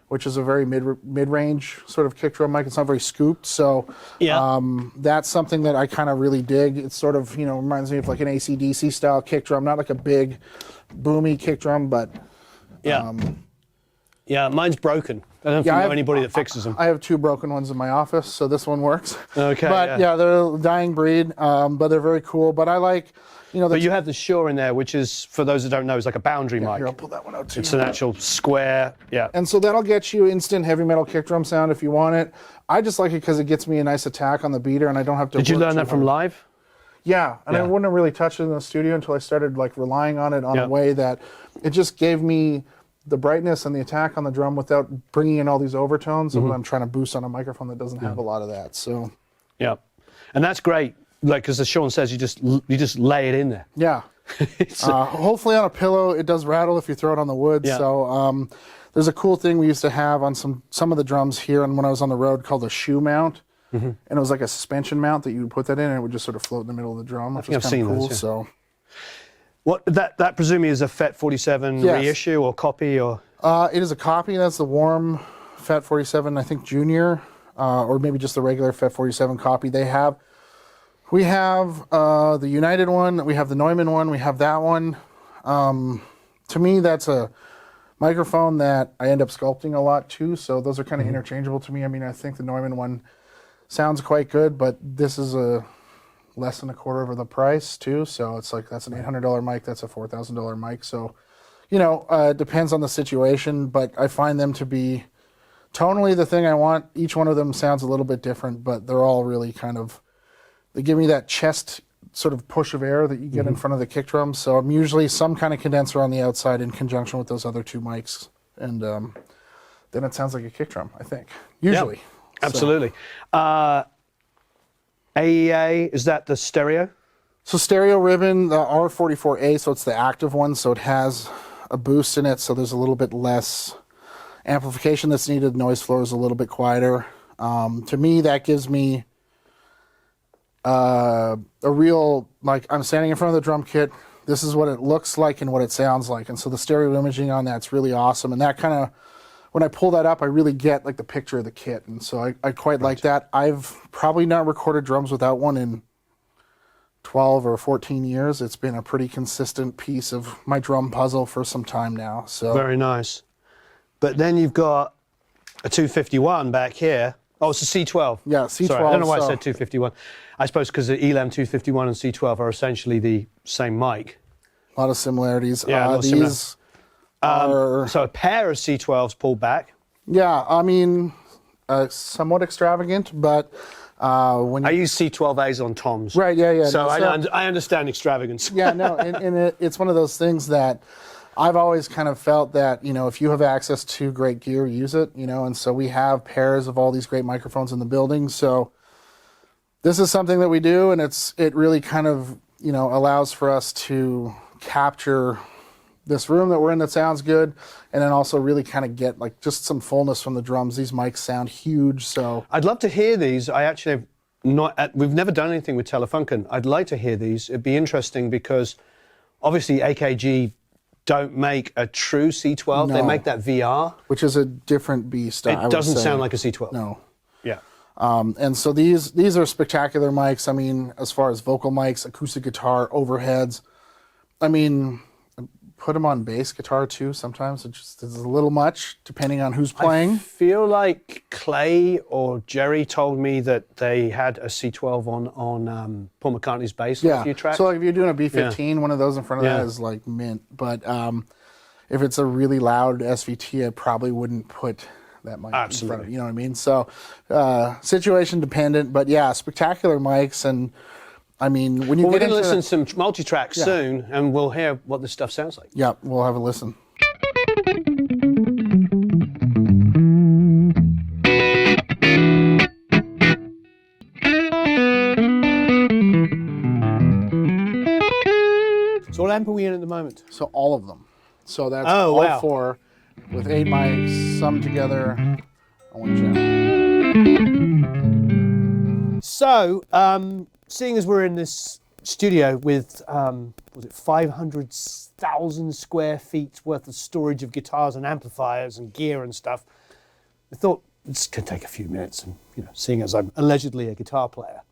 which is a very mid-range sort of kick drum mic. It's not very scooped, so that's something that I kind of really dig. It's sort of, you know, reminds me of like an AC/DC style kick drum, not like a big boomy kick drum, but mine's broken. I don't know anybody that fixes them. I have 2 broken ones in my office, so this one works. Okay. But they're a dying breed, but they're very cool. But I like, you know. But you have the Shure in there, which is, for those that don't know, is like a boundary mic. Here, I'll pull that one out too. It's an actual square, And so that'll get you instant heavy metal kick drum sound if you want it. I just like it because it gets me a nice attack on the beater, and I don't have to. Did you learn that from live? Yeah, and I wouldn't have really touched it in the studio until I started like relying on it on a way that it just gave me the brightness and the attack on the drum without bringing in all these overtones when I'm trying to boost on a microphone that doesn't have a lot of that. So and that's great. Like, because as Sean says, you just lay it in there. Yeah. Hopefully on a pillow, it does rattle if you throw it on the wood. Yeah. So there's a cool thing we used to have on some of the drums here, and when I was on the road, called a shoe mount. And it was like a suspension mount that you would put that in, and it would just sort of float in the middle of the drum, which was kind of cool. Those, So. What that presumably is a FET 47 reissue or copy, or? It is a copy. That's the warm FET 47, I think Junior, or maybe just the regular FET 47 copy. We have the United one. We have the Neumann one. We have that one. To me, that's a microphone that I end up sculpting a lot too, so those are kind of interchangeable to me. I mean, I think the Neumann one sounds quite good, but this is a less than a quarter of the price too, so it's like that's an $800 mic, that's a $4,000 mic, so it depends on the situation, but I find them to be tonally the thing I want. Each one of them sounds a little bit different, but they're all really they give me that chest sort of push of air that you get in front of the kick drum. So I'm usually some kind of condenser on the outside in conjunction with those other two mics. And then it sounds like a kick drum, I think, usually. Yep, absolutely. AEA, is that the stereo? So stereo ribbon, the R44A, so it's the active one. So it has a boost in it. So there's a little bit less amplification that's needed. Noise floor is a little bit quieter. To me, that gives me a real, like, I'm standing in front of the drum kit. This is what it looks like and what it sounds like. And so the stereo imaging on that's really awesome. And that kind of, when I pull that up, I really get like the picture of the kit. And so I quite like that. I've probably not recorded drums without one in 12 or 14 years. It's been a pretty consistent piece of my drum puzzle for some time now. So Very nice. But then you've got a 251 back here. Oh, it's a C12. Yeah, C12. Sorry, I don't know why I said 251. I suppose because the ELAM 251 and C12 are essentially the same mic. a lot of similarities. Yeah, a lot of these are, So a pair of C12s pulled back. yeah, I mean, somewhat extravagant, but when I use C12As on toms. right, yeah. So no, I understand extravagance. yeah, no, and it's one of those things that I've always kind of felt that, if you have access to great gear, use it, and so we have pairs of all these great microphones in the building. So this is something that we do, and it really kind of, allows for us to capture this room that we're in that sounds good, and then also really kind of get like just some fullness from the drums. These mics sound huge, so I'd love to hear these. I actually have we've never done anything with Telefunken. I'd like to hear these. It'd be interesting because obviously AKG don't make a true C12. No. They make that VR. which is a different beast. It doesn't sound like a C12. No. Yeah. And so these are spectacular mics. I mean, as far as vocal mics, acoustic guitar, overheads. I mean, put them on bass guitar too. Sometimes it just is a little much, depending on who's playing. I feel like Clay or Jerry told me that they had a C12 on Paul McCartney's bass on a few tracks. So like if you're doing a B15, one of those in front of that is like mint. But if it's a really loud SVT, I probably wouldn't put that mic in front of it. You know what I mean? So situation dependent, but yeah, spectacular mics. And I mean, when you Well, we're get going to into listen to some multi-tracks soon, and we'll hear what this stuff sounds like. yeah, we'll have a listen. So what amp are we in at the moment? So all of them. So that's Oh, all wow. 4 with 8 mics, summed together on one channel. So, seeing as we're in this studio with, was it 500,000 square feet worth of storage of guitars and amplifiers and gear and stuff, I thought this could take a few minutes, and seeing as I'm allegedly a guitar player,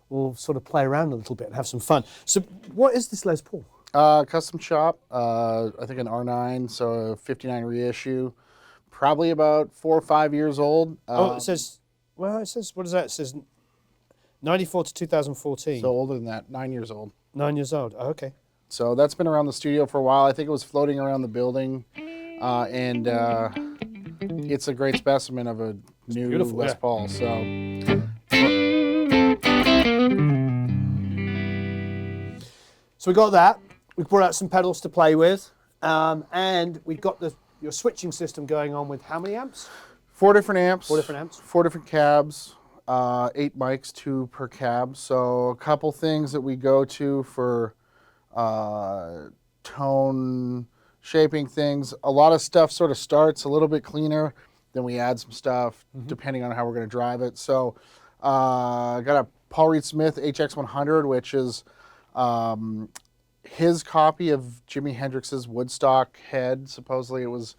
we'll sort of play around a little bit and have some fun. So, what is this Les Paul? Custom shop, I think an R9, so a 59 reissue, probably about 4 or 5 years old. It says, what is that? It says 94 to 2014. So older than that, 9 years old. 9 years old. Oh, okay. So that's been around the studio for a while. I think it was floating around the building, and it's a great specimen of a new beautiful, Les yeah. Paul. So So we got that. We brought out some pedals to play with, and we got your switching system going on with how many amps? 4 different amps. 4 different amps. 4 different cabs. 8 mics, 2 per cab. So a couple things that we go to for tone shaping things. A lot of stuff sort of starts a little bit cleaner, then we add some stuff depending on how we're going to drive it. So got a Paul Reed Smith HX100, which is his copy of Jimi Hendrix's Woodstock head. Supposedly it was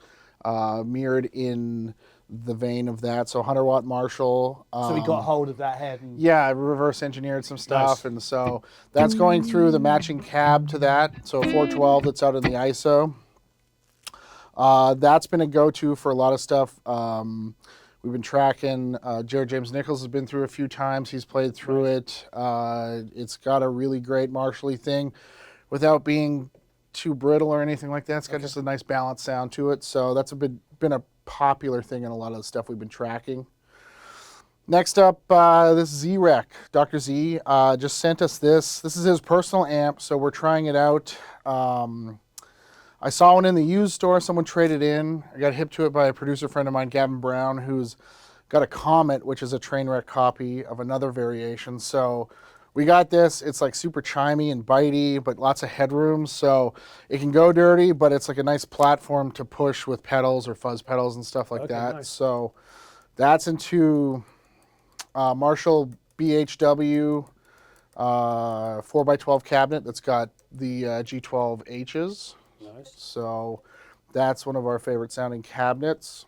mirrored in the vein of that. So 100-watt Marshall. So we got hold of that head. And Yeah, I reverse engineered some stuff. Nice. And so that's going through the matching cab to that. So a 412 that's out in the ISO. That's been a go-to for a lot of stuff. We've been tracking. Jared James Nichols has been through a few times. He's played through it. It's got a really great Marshall-y thing without being too brittle or anything like that. It's got just a nice balanced sound to it. So that's been a popular thing in a lot of the stuff we've been tracking. Next up, this Z-Rec. Dr. Z just sent us this. This is his personal amp, so we're trying it out. I saw one in the used store. Someone traded in. I got hip to it by a producer friend of mine, Gavin Brown, who's got a Comet, which is a train wreck copy of another variation. So we got this. It's like super chimey and bitey, but lots of headroom. So it can go dirty, but it's like a nice platform to push with pedals or fuzz pedals and stuff like that. Nice. So that's into Marshall BHW 4x12 cabinet that's got the G12Hs. Nice. So that's one of our favorite sounding cabinets.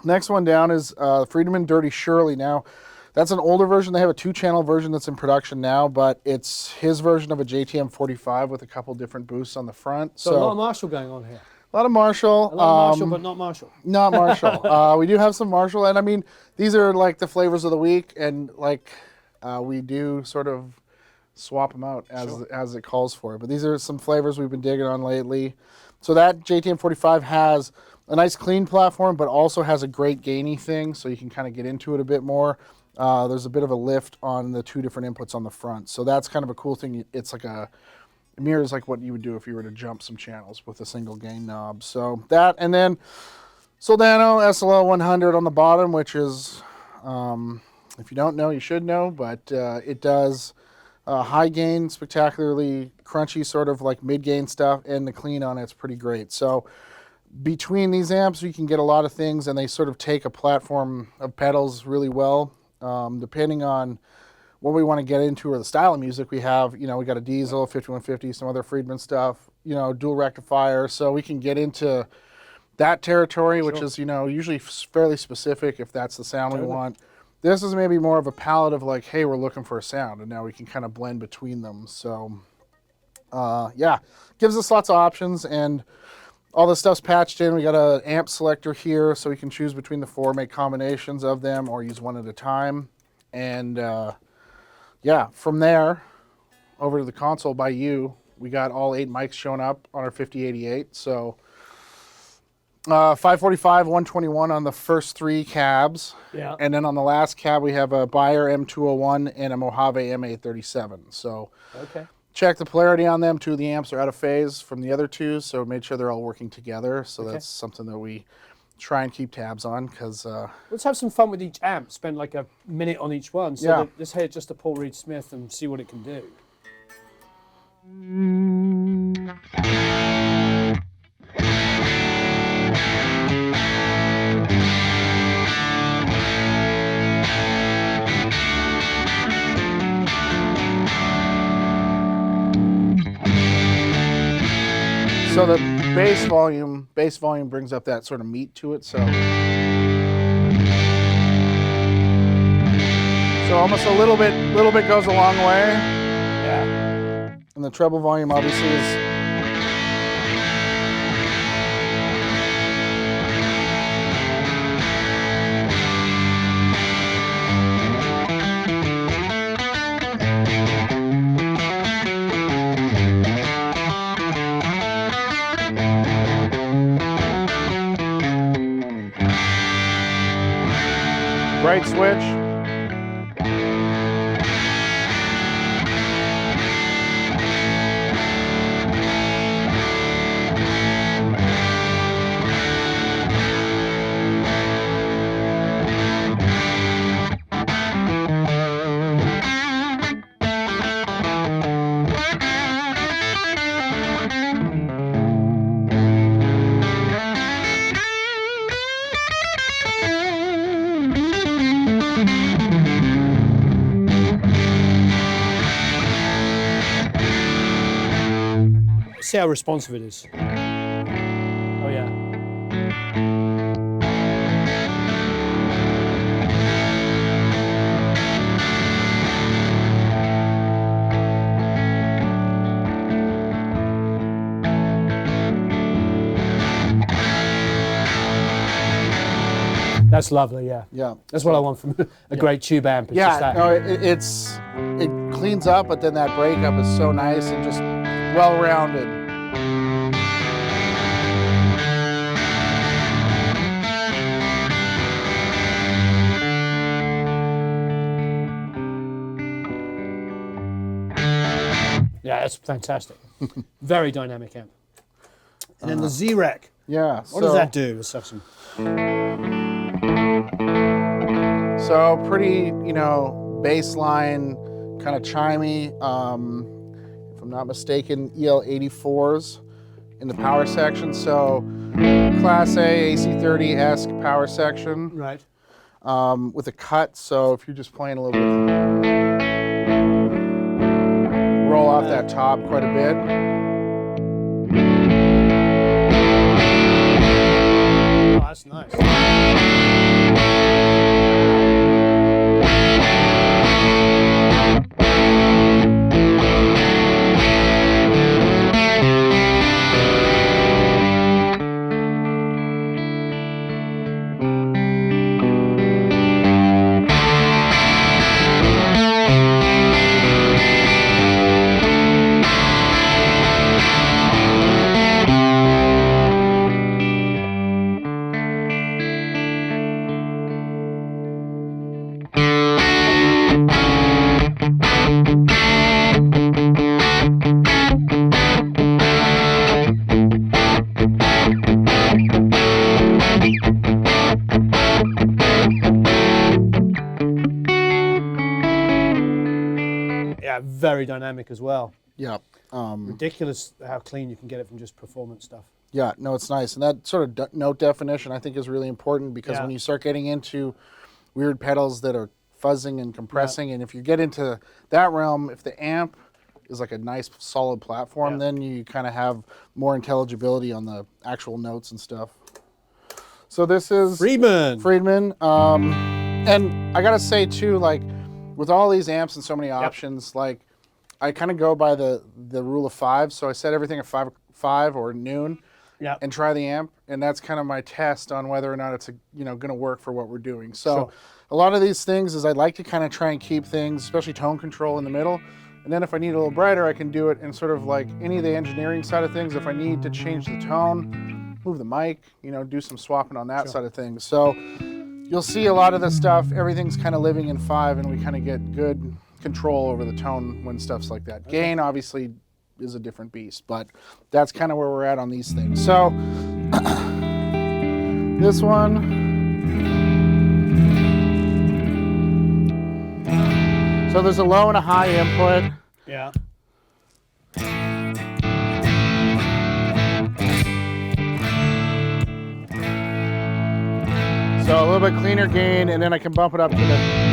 Next one down is Friedemann Dirty Shirley. Now, that's an older version. They have a 2-channel version that's in production now, but it's his version of a JTM 45 with a couple different boosts on the front. So a lot of Marshall going on here. A lot of Marshall. A lot of Marshall, but not Marshall. Not Marshall. We do have some Marshall, and I mean, these are like the flavors of the week, and like we do sort of swap them out as it calls for it. But these are some flavors we've been digging on lately. So that JTM 45 has a nice clean platform, but also has a great gainy thing, so you can kind of get into it a bit more. There's a bit of a lift on the 2 different inputs on the front. So that's kind of a cool thing. It's like it mirrors like what you would do if you were to jump some channels with a single gain knob. So that, and then Soldano SLL 100 on the bottom, which is, if you don't know, you should know, but it does high gain, spectacularly crunchy, sort of like mid-gain stuff, and the clean on it's pretty great. So between these amps, you can get a lot of things, and they sort of take a platform of pedals really well. Depending on what we want to get into or the style of music we have, we got a Diesel, 5150, some other Friedman stuff, dual rectifier, so we can get into that territory, which is, usually fairly specific if that's the sound we want. This is maybe more of a palette of like, hey, we're looking for a sound, and now we can kind of blend between them. So, yeah, gives us lots of options, and all this stuff's patched in. We got an amp selector here, so we can choose between the 4, make combinations of them, or use one at a time. And yeah, from there, over to the console by you, we got all 8 mics showing up on our 5088. So 545, 121 on the first 3 cabs. Yeah. And then on the last cab, we have a Bayer M201 and a Mojave M837. So check the polarity on them. 2 of the amps are out of phase from the other 2, so made sure they're all working together. So that's something that we try and keep tabs on, because let's have some fun with each amp. Spend like a minute on each one. So let's hear just a Paul Reed Smith and see what it can do. So the bass volume brings up that sort of meat to it. So almost a little bit goes a long way. Yeah. And the treble volume obviously is. Bright switch. See how responsive it is. Oh yeah. That's lovely, yeah. Yeah. That's what I want from a great tube amp. It's just Yeah, that. no, it cleans up, but then that breakup is so nice and just well-rounded. Yeah, that's fantastic. Very dynamic amp. And then the Z-Rec. Yeah. What does that do? Let's have some. So pretty, baseline, kind of chimey. If I'm not mistaken, EL84s in the power section. So Class A AC30-esque power section. Right. With a cut. So if you're just playing a little bit, roll off that top quite a bit. Oh, that's nice. Yeah, very dynamic as well. Yeah. Ridiculous how clean you can get it from just performance stuff. Yeah, no, it's nice. And that sort of note definition I think is really important because Yeah. when you start getting into weird pedals that are fuzzing and compressing, and if you get into that realm, if the amp is like a nice solid platform, Yeah. then you kind of have more intelligibility on the actual notes and stuff. So this is Friedman. And I gotta say too, like with all these amps and so many options, like I kind of go by the rule of 5. So I set everything at 5 or noon. Yeah. And try the amp, and that's kind of my test on whether or not it's going to work for what we're doing. So Sure. a lot of these things is I'd like to kind of try and keep things, especially tone control in the middle, and then if I need a little brighter, I can do it in sort of like any of the engineering side of things. If I need to change the tone, move the mic, do some swapping on that side of things. So you'll see a lot of the stuff, everything's kind of living in 5, and we kind of get good control over the tone when stuff's like that. Gain obviously is a different beast, but that's kind of where we're at on these things. So this one, so there's a low and a high input. Yeah. So a little bit cleaner gain, and then I can bump it up to the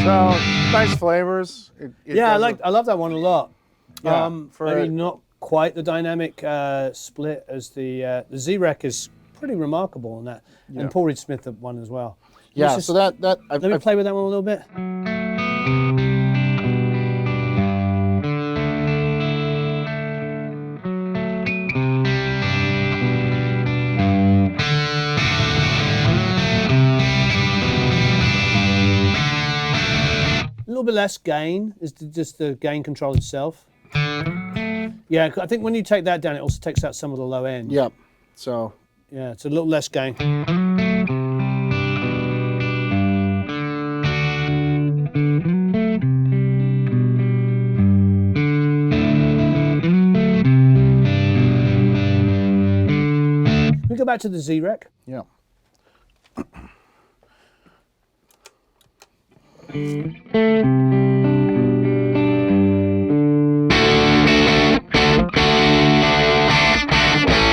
So nice flavors. It Yeah, does I love that one a lot. Yeah, Maybe not quite the dynamic split as the Z-Rec is pretty remarkable on that, and Paul Reed Smith one as well. Yeah, Let's so just- that Let me play with that one a little bit. bit less gain. Is just the gain control itself. Yeah, I think when you take that down, it also takes out some of the low end. Yep. So. Yeah, it's a little less gain. We go back to the Z-Rec. Yeah.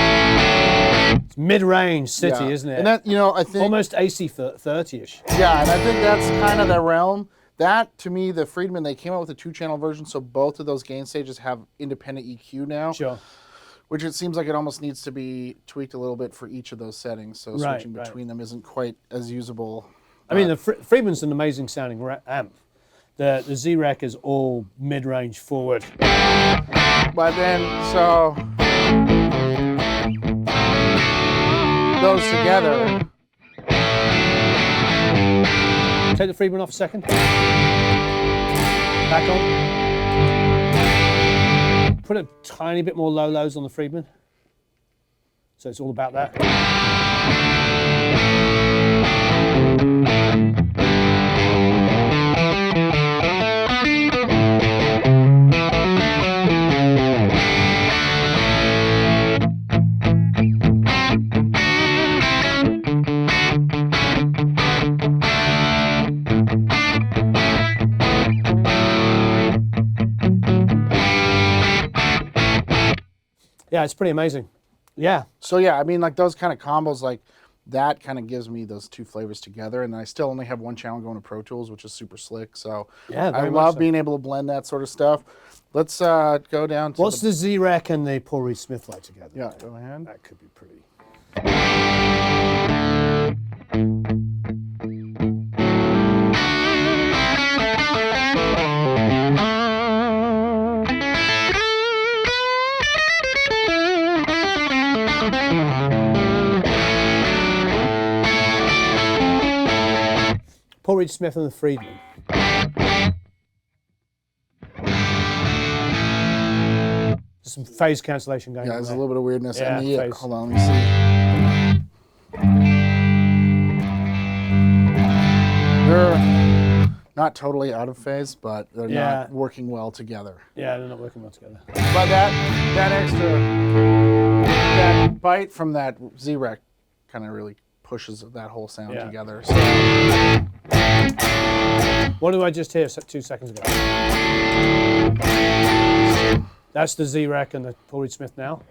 It's mid-range city, Yeah. isn't it? And that, I think Almost AC 30-ish. Yeah, and I think that's kind of the realm. That, to me, the Friedman, they came out with a 2-channel version, so both of those gain stages have independent EQ now. Sure. Which it seems like it almost needs to be tweaked a little bit for each of those settings, so switching between them isn't quite as usable. I mean, the Friedman's an amazing sounding amp. The Z-Rec is all mid-range forward. But then, so those together. Take the Friedman off a second. Back on. Put a tiny bit more low lows on the Friedman. So it's all about that. Yeah, it's pretty amazing. Yeah. So yeah, I mean, like those kind of combos, like that kind of gives me those two flavors together, and I still only have one channel going to Pro Tools, which is super slick. So Yeah, I very much love so. being able to blend that sort of stuff. Let's go down to What's the Z-Rec and the Paul Reed Smith like together? Yeah, go ahead. That could be pretty. Paul Reed Smith and the Friedman. There's some phase cancellation going Yeah, on there's a there. little bit of weirdness. Yeah, And the, phase. hold on, let me see. They're not totally out of phase, but they're Yeah. not working well together. Yeah, they're not working well together. But that extra, that bite from that Z-Rec kind of really pushes that whole sound Yeah. together. So, What did I just hear 2 seconds ago? That's the Z-Rec and the Paul Reed Smith now.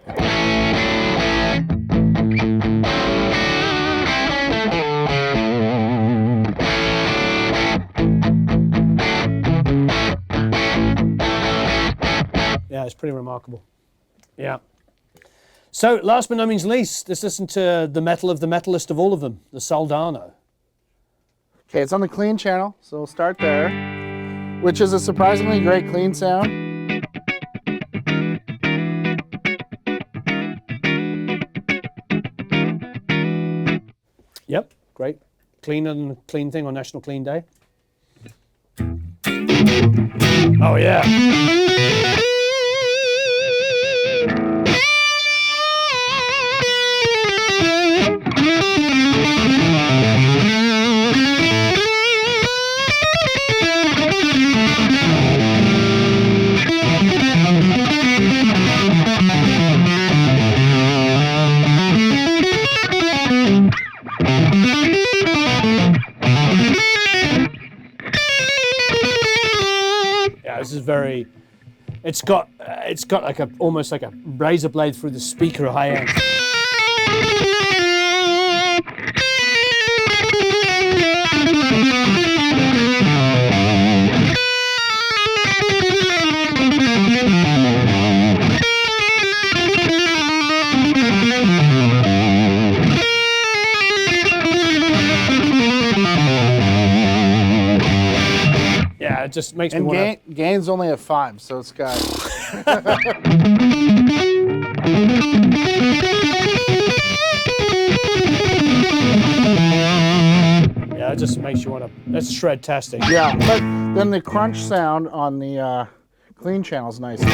Yeah, it's pretty remarkable. Yeah. So, last but not means least, let's listen to the metal of the metalist of all of them, the Soldano. okay, it's on the clean channel, so we'll start there, which is a surprisingly great clean sound. Yep, great. Cleaner than the clean thing on National Clean Day. Oh, yeah. Yeah, this is very. It's got like almost like a razor blade through the speaker high end. Yeah, it just makes me And want to. gain's only at 5, so it's got. Yeah, it just makes you want to. That's shred testing. Yeah, but then the crunch sound on the clean channel is nice too.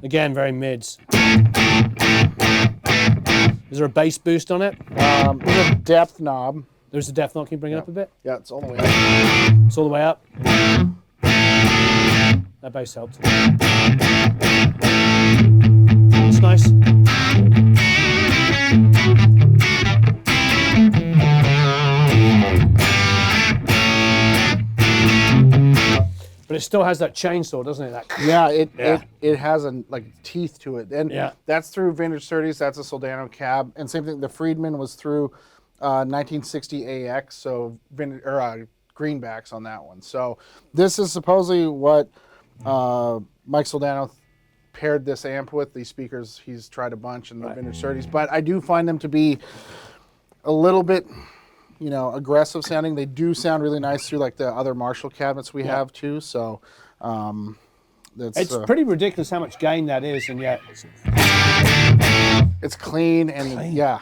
Again, very mids. Is there a bass boost on it? There's a depth knob. There's a depth knob. Can you bring it up a bit? Yeah, it's all the way up. It's all the way up. That bass helped. It's nice. But it still has that chainsaw, doesn't it? That Yeah, it has a like teeth to it, and Yeah. that's through vintage 30s. That's a Soldano cab, and same thing. The Friedman was through 1960 AX, so vintage or greenbacks on that one. So this is supposedly what Mike Soldano paired this amp with. These speakers he's tried a bunch in the vintage 30s, but I do find them to be a little bit, you know, aggressive sounding. They do sound really nice through like the other Marshall cabinets we have too. So that's it's pretty ridiculous how much gain that is, and yet it's clean and yeah.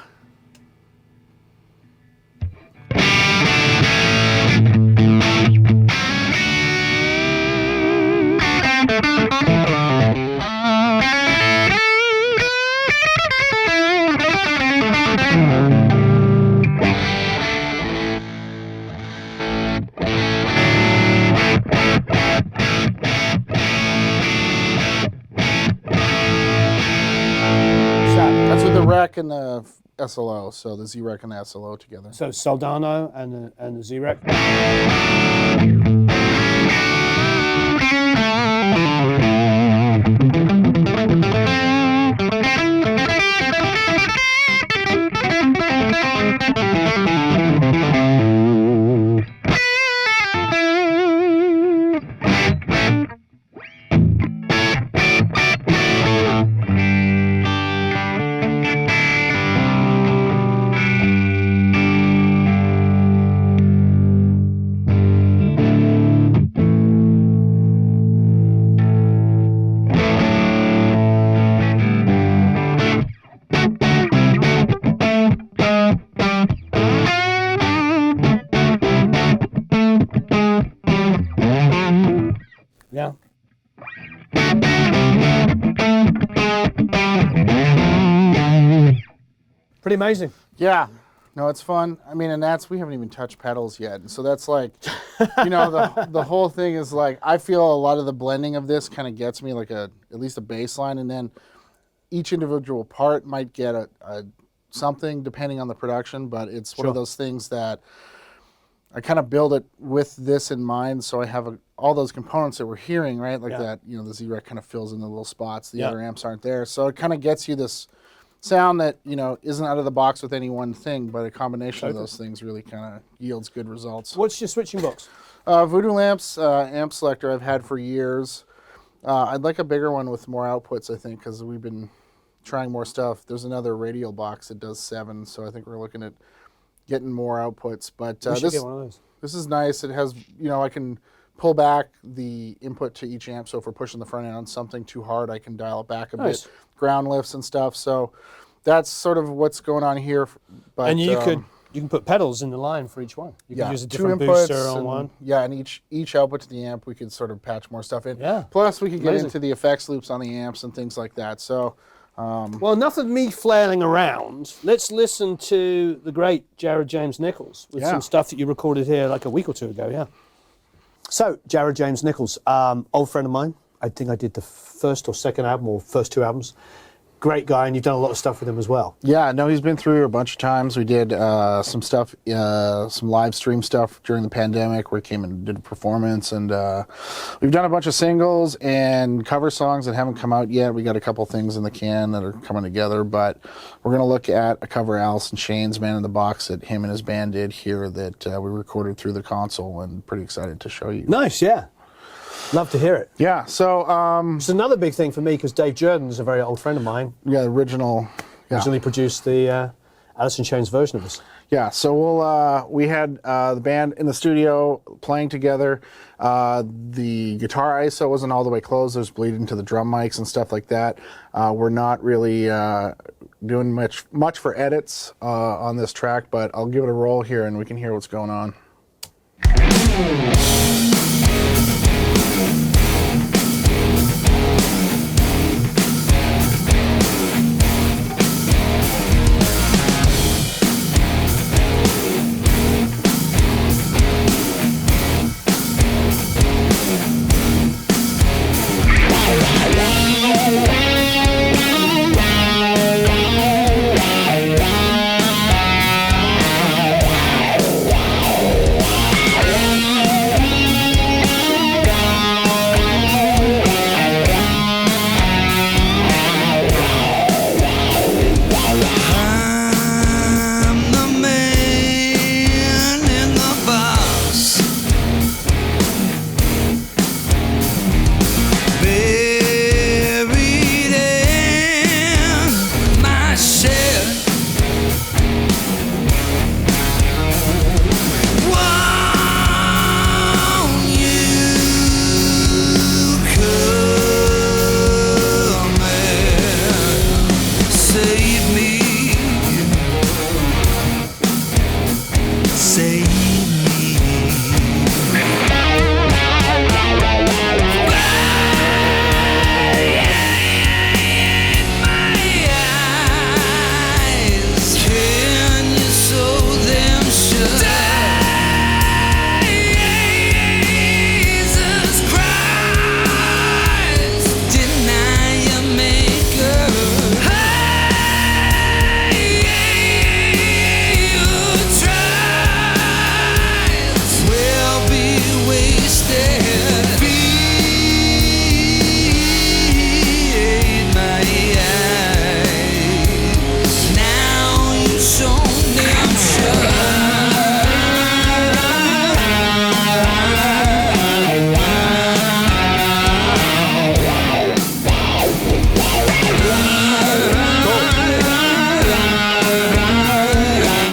That's with the Rec and the SLO, so the Z-Rec and the SLO together. so Soldano and the Z-Rec. Yeah. Pretty amazing. Yeah, no, it's fun. I mean, and that's, we haven't even touched pedals yet. And so that's like, you know, the whole thing is like, I feel a lot of the blending of this kind of gets me like at least a bass line, and then each individual part might get a something depending on the production, but it's one of those things that I kind of build it with this in mind, so I have all those components that we're hearing, right? Like that, you know, the Z-Rec kind of fills in the little spots. The other amps aren't there. So it kind of gets you this sound that, you know, isn't out of the box with any one thing, but a combination of those things really kind of yields good results. What's your switching box? Voodoo Lamps amp selector I've had for years. I'd like a bigger one with more outputs, I think, because we've been trying more stuff. There's another radial box that does 7, so I think we're looking at getting more outputs. But We should get one of those. this is nice. It has, you know, I can pull back the input to each amp, so if we're pushing the front end on something too hard, I can dial it back a bit. Ground lifts and stuff. So that's sort of what's going on here. But, And you can put pedals in the line for each one. You can use a 2 different inputs booster on and, one. Yeah, and each output to the amp, we could sort of patch more stuff in. Yeah. Plus, we could get Amazing. into the effects loops on the amps and things like that. So, Well, enough of me flailing around. Let's listen to the great Jared James Nichols with some stuff that you recorded here like a week or two ago, yeah. So, Jared James Nichols, old friend of mine. I think I did the first or second album or first 2 albums. Great guy, and you've done a lot of stuff with him as well. yeah, no, he's been through a bunch of times. We did some stuff, some live stream stuff during the pandemic where he came and did a performance. And we've done a bunch of singles and cover songs that haven't come out yet. We got a couple things in the can that are coming together, but we're going to look at a cover of Alice in Chains, Man in the Box, that him and his band did here that we recorded through the console, and pretty excited to show you. Nice, yeah. Love to hear it. Yeah, so It's another big thing for me because Dave Jordan is a very old friend of mine. yeah, original. Yeah. Originally produced the Alice in Chains version of this. Yeah, so we had the band in the studio playing together. The guitar ISO wasn't all the way closed. There's bleeding to the drum mics and stuff like that. We're not really doing much for edits on this track, but I'll give it a roll here and we can hear what's going on.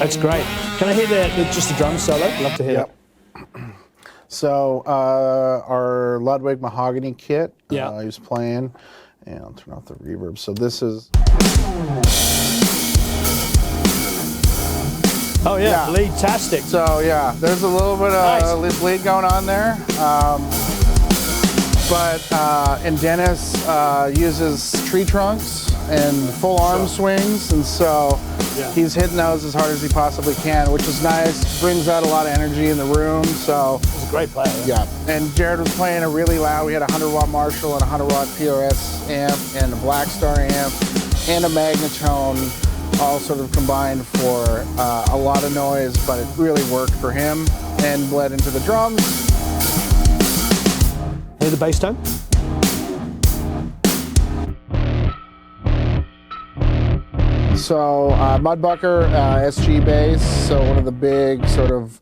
That's great. Can I hear just the drum solo? I'd love to hear that. So our Ludwig mahogany kit, Yeah. he was playing, and I'll turn off the reverb. So this is, Oh yeah, bleed-tastic. so yeah, there's a little bit of Nice. bleed going on there. And Dennis uses tree trunks and full arm swings, and so he's hitting those as hard as he possibly can, which is nice. Brings out a lot of energy in the room. So He's a great player. yeah, and Jared was playing a really loud. We had a 100-watt Marshall and a 100-watt PRS amp and a Black Star amp and a Magnetone, all sort of combined for a lot of noise, but it really worked for him and bled into the drums. Hear the bass tone? So Mudbucker SG bass, so one of the big sort of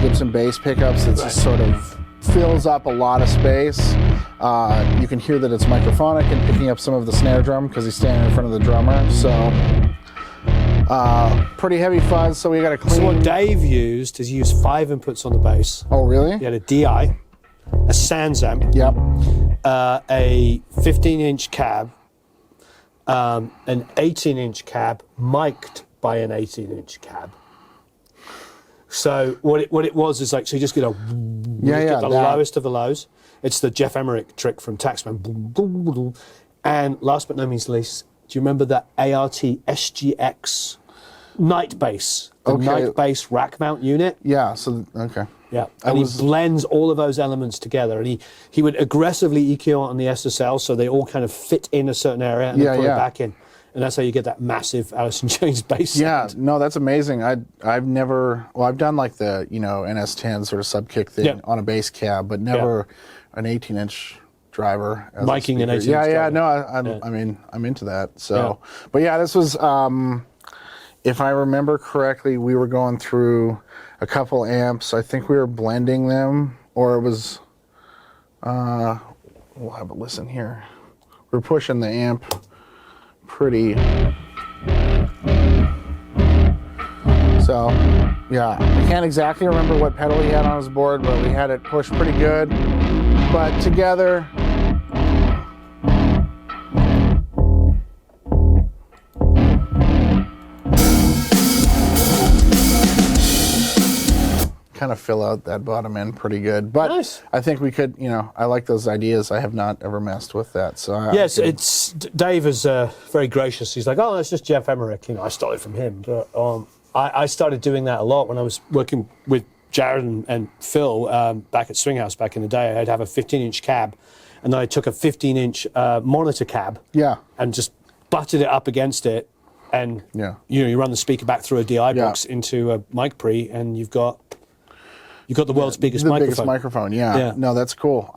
Gibson bass pickups that just sort of fills up a lot of space. You can hear that it's microphonic and picking up some of the snare drum because he's standing in front of the drummer. So pretty heavy fuzz, so we got a clean. So what Dave used is he used 5 inputs on the bass. Oh really? He had a DI, a Sans amp, Yep. a 15-inch cab, an 18-inch cab mic'd by an 18-inch cab. So what it was is like, so you just get a get the lowest of the lows. It's the Jeff Emmerich trick from Taxman. And last but no means least, do you remember that ART SGX night bass? The night bass rack mount unit? Yeah, so, okay. Yeah, and he blends all of those elements together, and he would aggressively EQ on the SSL so they all kind of fit in a certain area and then put it back in. And that's how you get that massive Alice in Chains bass sound. No, that's amazing. I've never, well, I've done like the, NS10 sort of sub kick thing on a bass cab, but never an 18-inch driver. Miking an 18-inch driver. No, I mean, I'm into that. So, but yeah, this was, if I remember correctly, we were going through a couple amps. I think we were blending them, or it was, we'll have a listen here. We're pushing the amp pretty. So, yeah, I can't exactly remember what pedal he had on his board, but we had it pushed pretty good. But together, kind of fill out that bottom end pretty good. But nice. I think we could, I like those ideas. I have not ever messed with that. So Yes, Dave is very gracious. He's like, oh, that's just Jeff Emmerich. I stole it from him. But I started doing that a lot when I was working with Jared and Phil back at Swinghouse back in the day. I'd have a 15-inch cab, and then I took a 15-inch monitor cab and just butted it up against it, and you run the speaker back through a DI box into a mic pre, and you've got the world's biggest microphone. Biggest microphone, yeah. No, that's cool.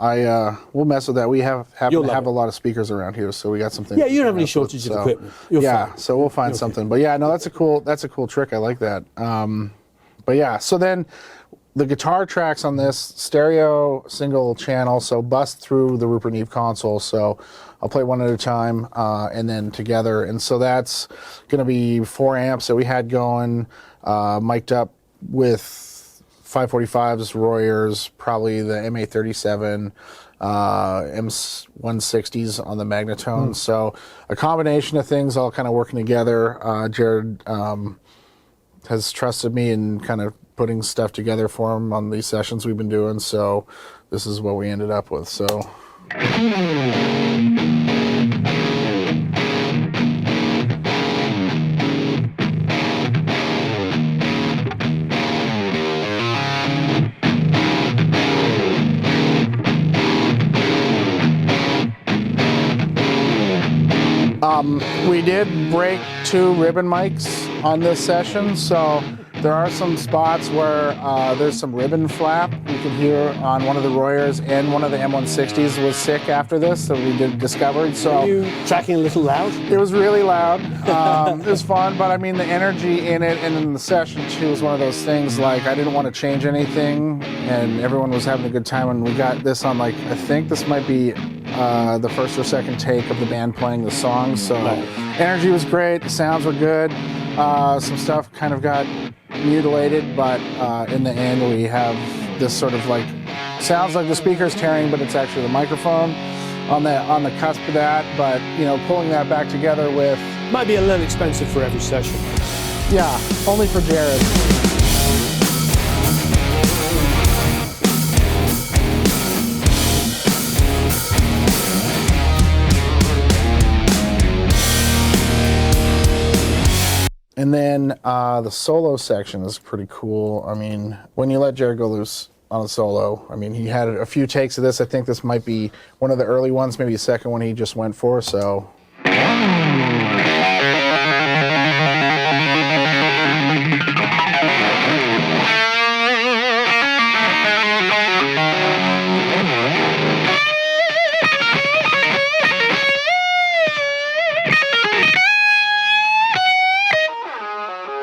We'll mess with that. We happen to have a lot of speakers around here, so we got something. Yeah, you don't have any shortage of equipment. You're fine. So we'll find something. But yeah, no, that's a cool trick. I like that. But yeah, so then the guitar tracks on this stereo single channel, so bust through the Rupert Neve console. So I'll play one at a time and then together. And so that's going to be 4 amps that we had going, mic'd up with 545s, Royers, probably the MA37, M160s on the Magnetone. So a combination of things all kind of working together. Jared has trusted me in kind of putting stuff together for him on these sessions we've been doing. So this is what we ended up with. So. We did break 2 ribbon mics on this session, so there are some spots where there's some ribbon flap. You can hear on one of the Royers, and one of the M160s was sick after this, so we discovered. So were you tracking a little loud? It was really loud. It was fun, but I mean the energy in it and in the session too was one of those things like I didn't want to change anything, and everyone was having a good time. And we got this on I think this might be the first or second take of the band playing the songs. So energy was great, the sounds were good. Some stuff kind of got mutilated, but in the end we have this sort of sounds like the speaker's tearing, but it's actually the microphone on the cusp of that. But pulling that back together with might be a little expensive for every session. Yeah, only for Jared. And then the solo section is pretty cool. I mean, when you let Jared go loose on a solo, I mean, he had a few takes of this. I think this might be one of the early ones, maybe the second one he just went for, so.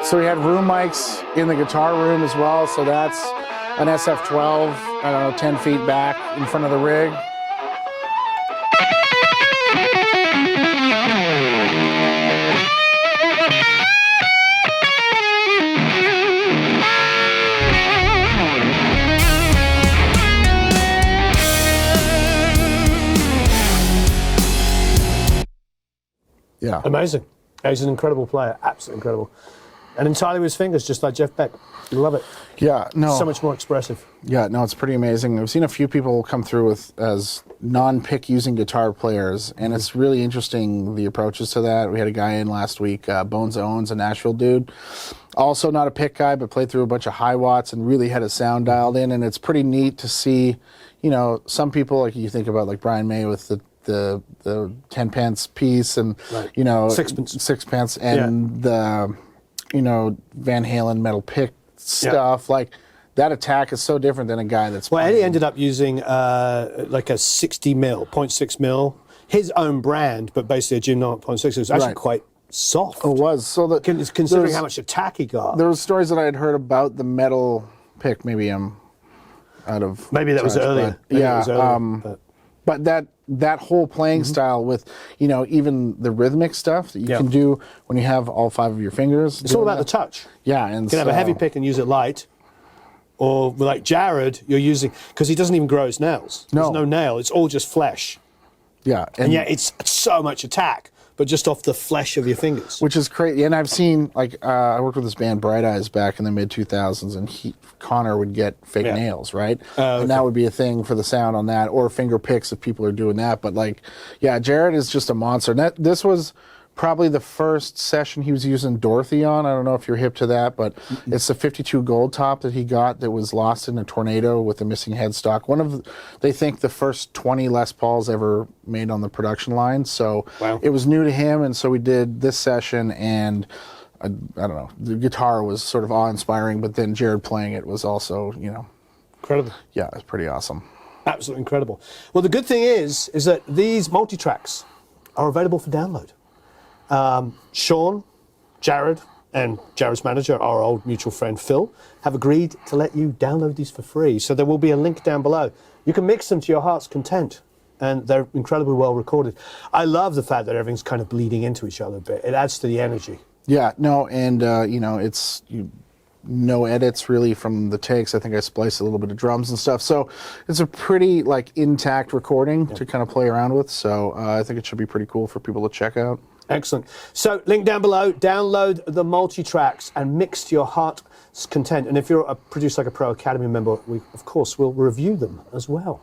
So we had room mics in the guitar room as well, so that's an SF12, I don't know, 10 feet back in front of the rig. Yeah. Amazing. He's an incredible player, absolutely incredible. And entirely with his fingers, just like Jeff Beck. You love it. Yeah, no. So much more expressive. Yeah, no, it's pretty amazing. I've seen a few people come through as non-pick using guitar players, and it's really interesting, the approaches to that. We had a guy in last week, Bones Owens, a Nashville dude. Also not a pick guy, but played through a bunch of high watts and really had his sound dialed in, and it's pretty neat to see, some people, like you think about like Brian May with the 10 pence piece and, sixpence and the... Van Halen metal pick stuff, like that attack is so different than a guy that's... Well, Eddie ended up using like a 60 mil, 0.6 mil, his own brand, but basically a Jim 0.6. It was actually quite soft. It was. So considering how much attack he got. There were stories that I had heard about the metal pick, maybe I'm out of Maybe that was earlier. But, But that whole playing style with, you know, even the rhythmic stuff that you can do when you have all 5 of your fingers. It's all about the touch. Yeah, and You can have a heavy pick and use it light. Or like Jared, you're using, because he doesn't even grow his nails. No. There's no nail, it's all just flesh. Yeah. And yet it's so much attack, but just off the flesh of your fingers. Which is crazy. And I've seen, like, I worked with this band Bright Eyes back in the mid-2000s, and Connor would get fake nails, right? And that would be a thing for the sound on that, or finger picks if people are doing that. But, like, yeah, Jared is just a monster. And this was probably the first session he was using Dorothy on. I don't know if you're hip to that, but it's the 52 gold top that he got that was lost in a tornado with a missing headstock. They think the first 20 Les Pauls ever made on the production line. So it was new to him, and so we did this session, and I don't know, the guitar was sort of awe-inspiring, but then Jared playing it was also, you know. Incredible. Yeah, it's pretty awesome. Absolutely incredible. Well, the good thing is that these multi-tracks are available for download. Sean, Jared, and Jared's manager, our old mutual friend Phil, have agreed to let you download these for free. So there will be a link down below. You can mix them to your heart's content, and they're incredibly well recorded. I love the fact that everything's kind of bleeding into each other a bit. It adds to the energy. Yeah, no, and you know, it's no edits really from the takes. I think I spliced a little bit of drums and stuff. So it's a pretty like intact recording to kind of play around with. So I think it should be pretty cool for people to check out. Excellent. So link down below, download the multi-tracks and mix to your heart's content. And if you're a Produce Like a Pro Academy member, we, of course, will review them as well.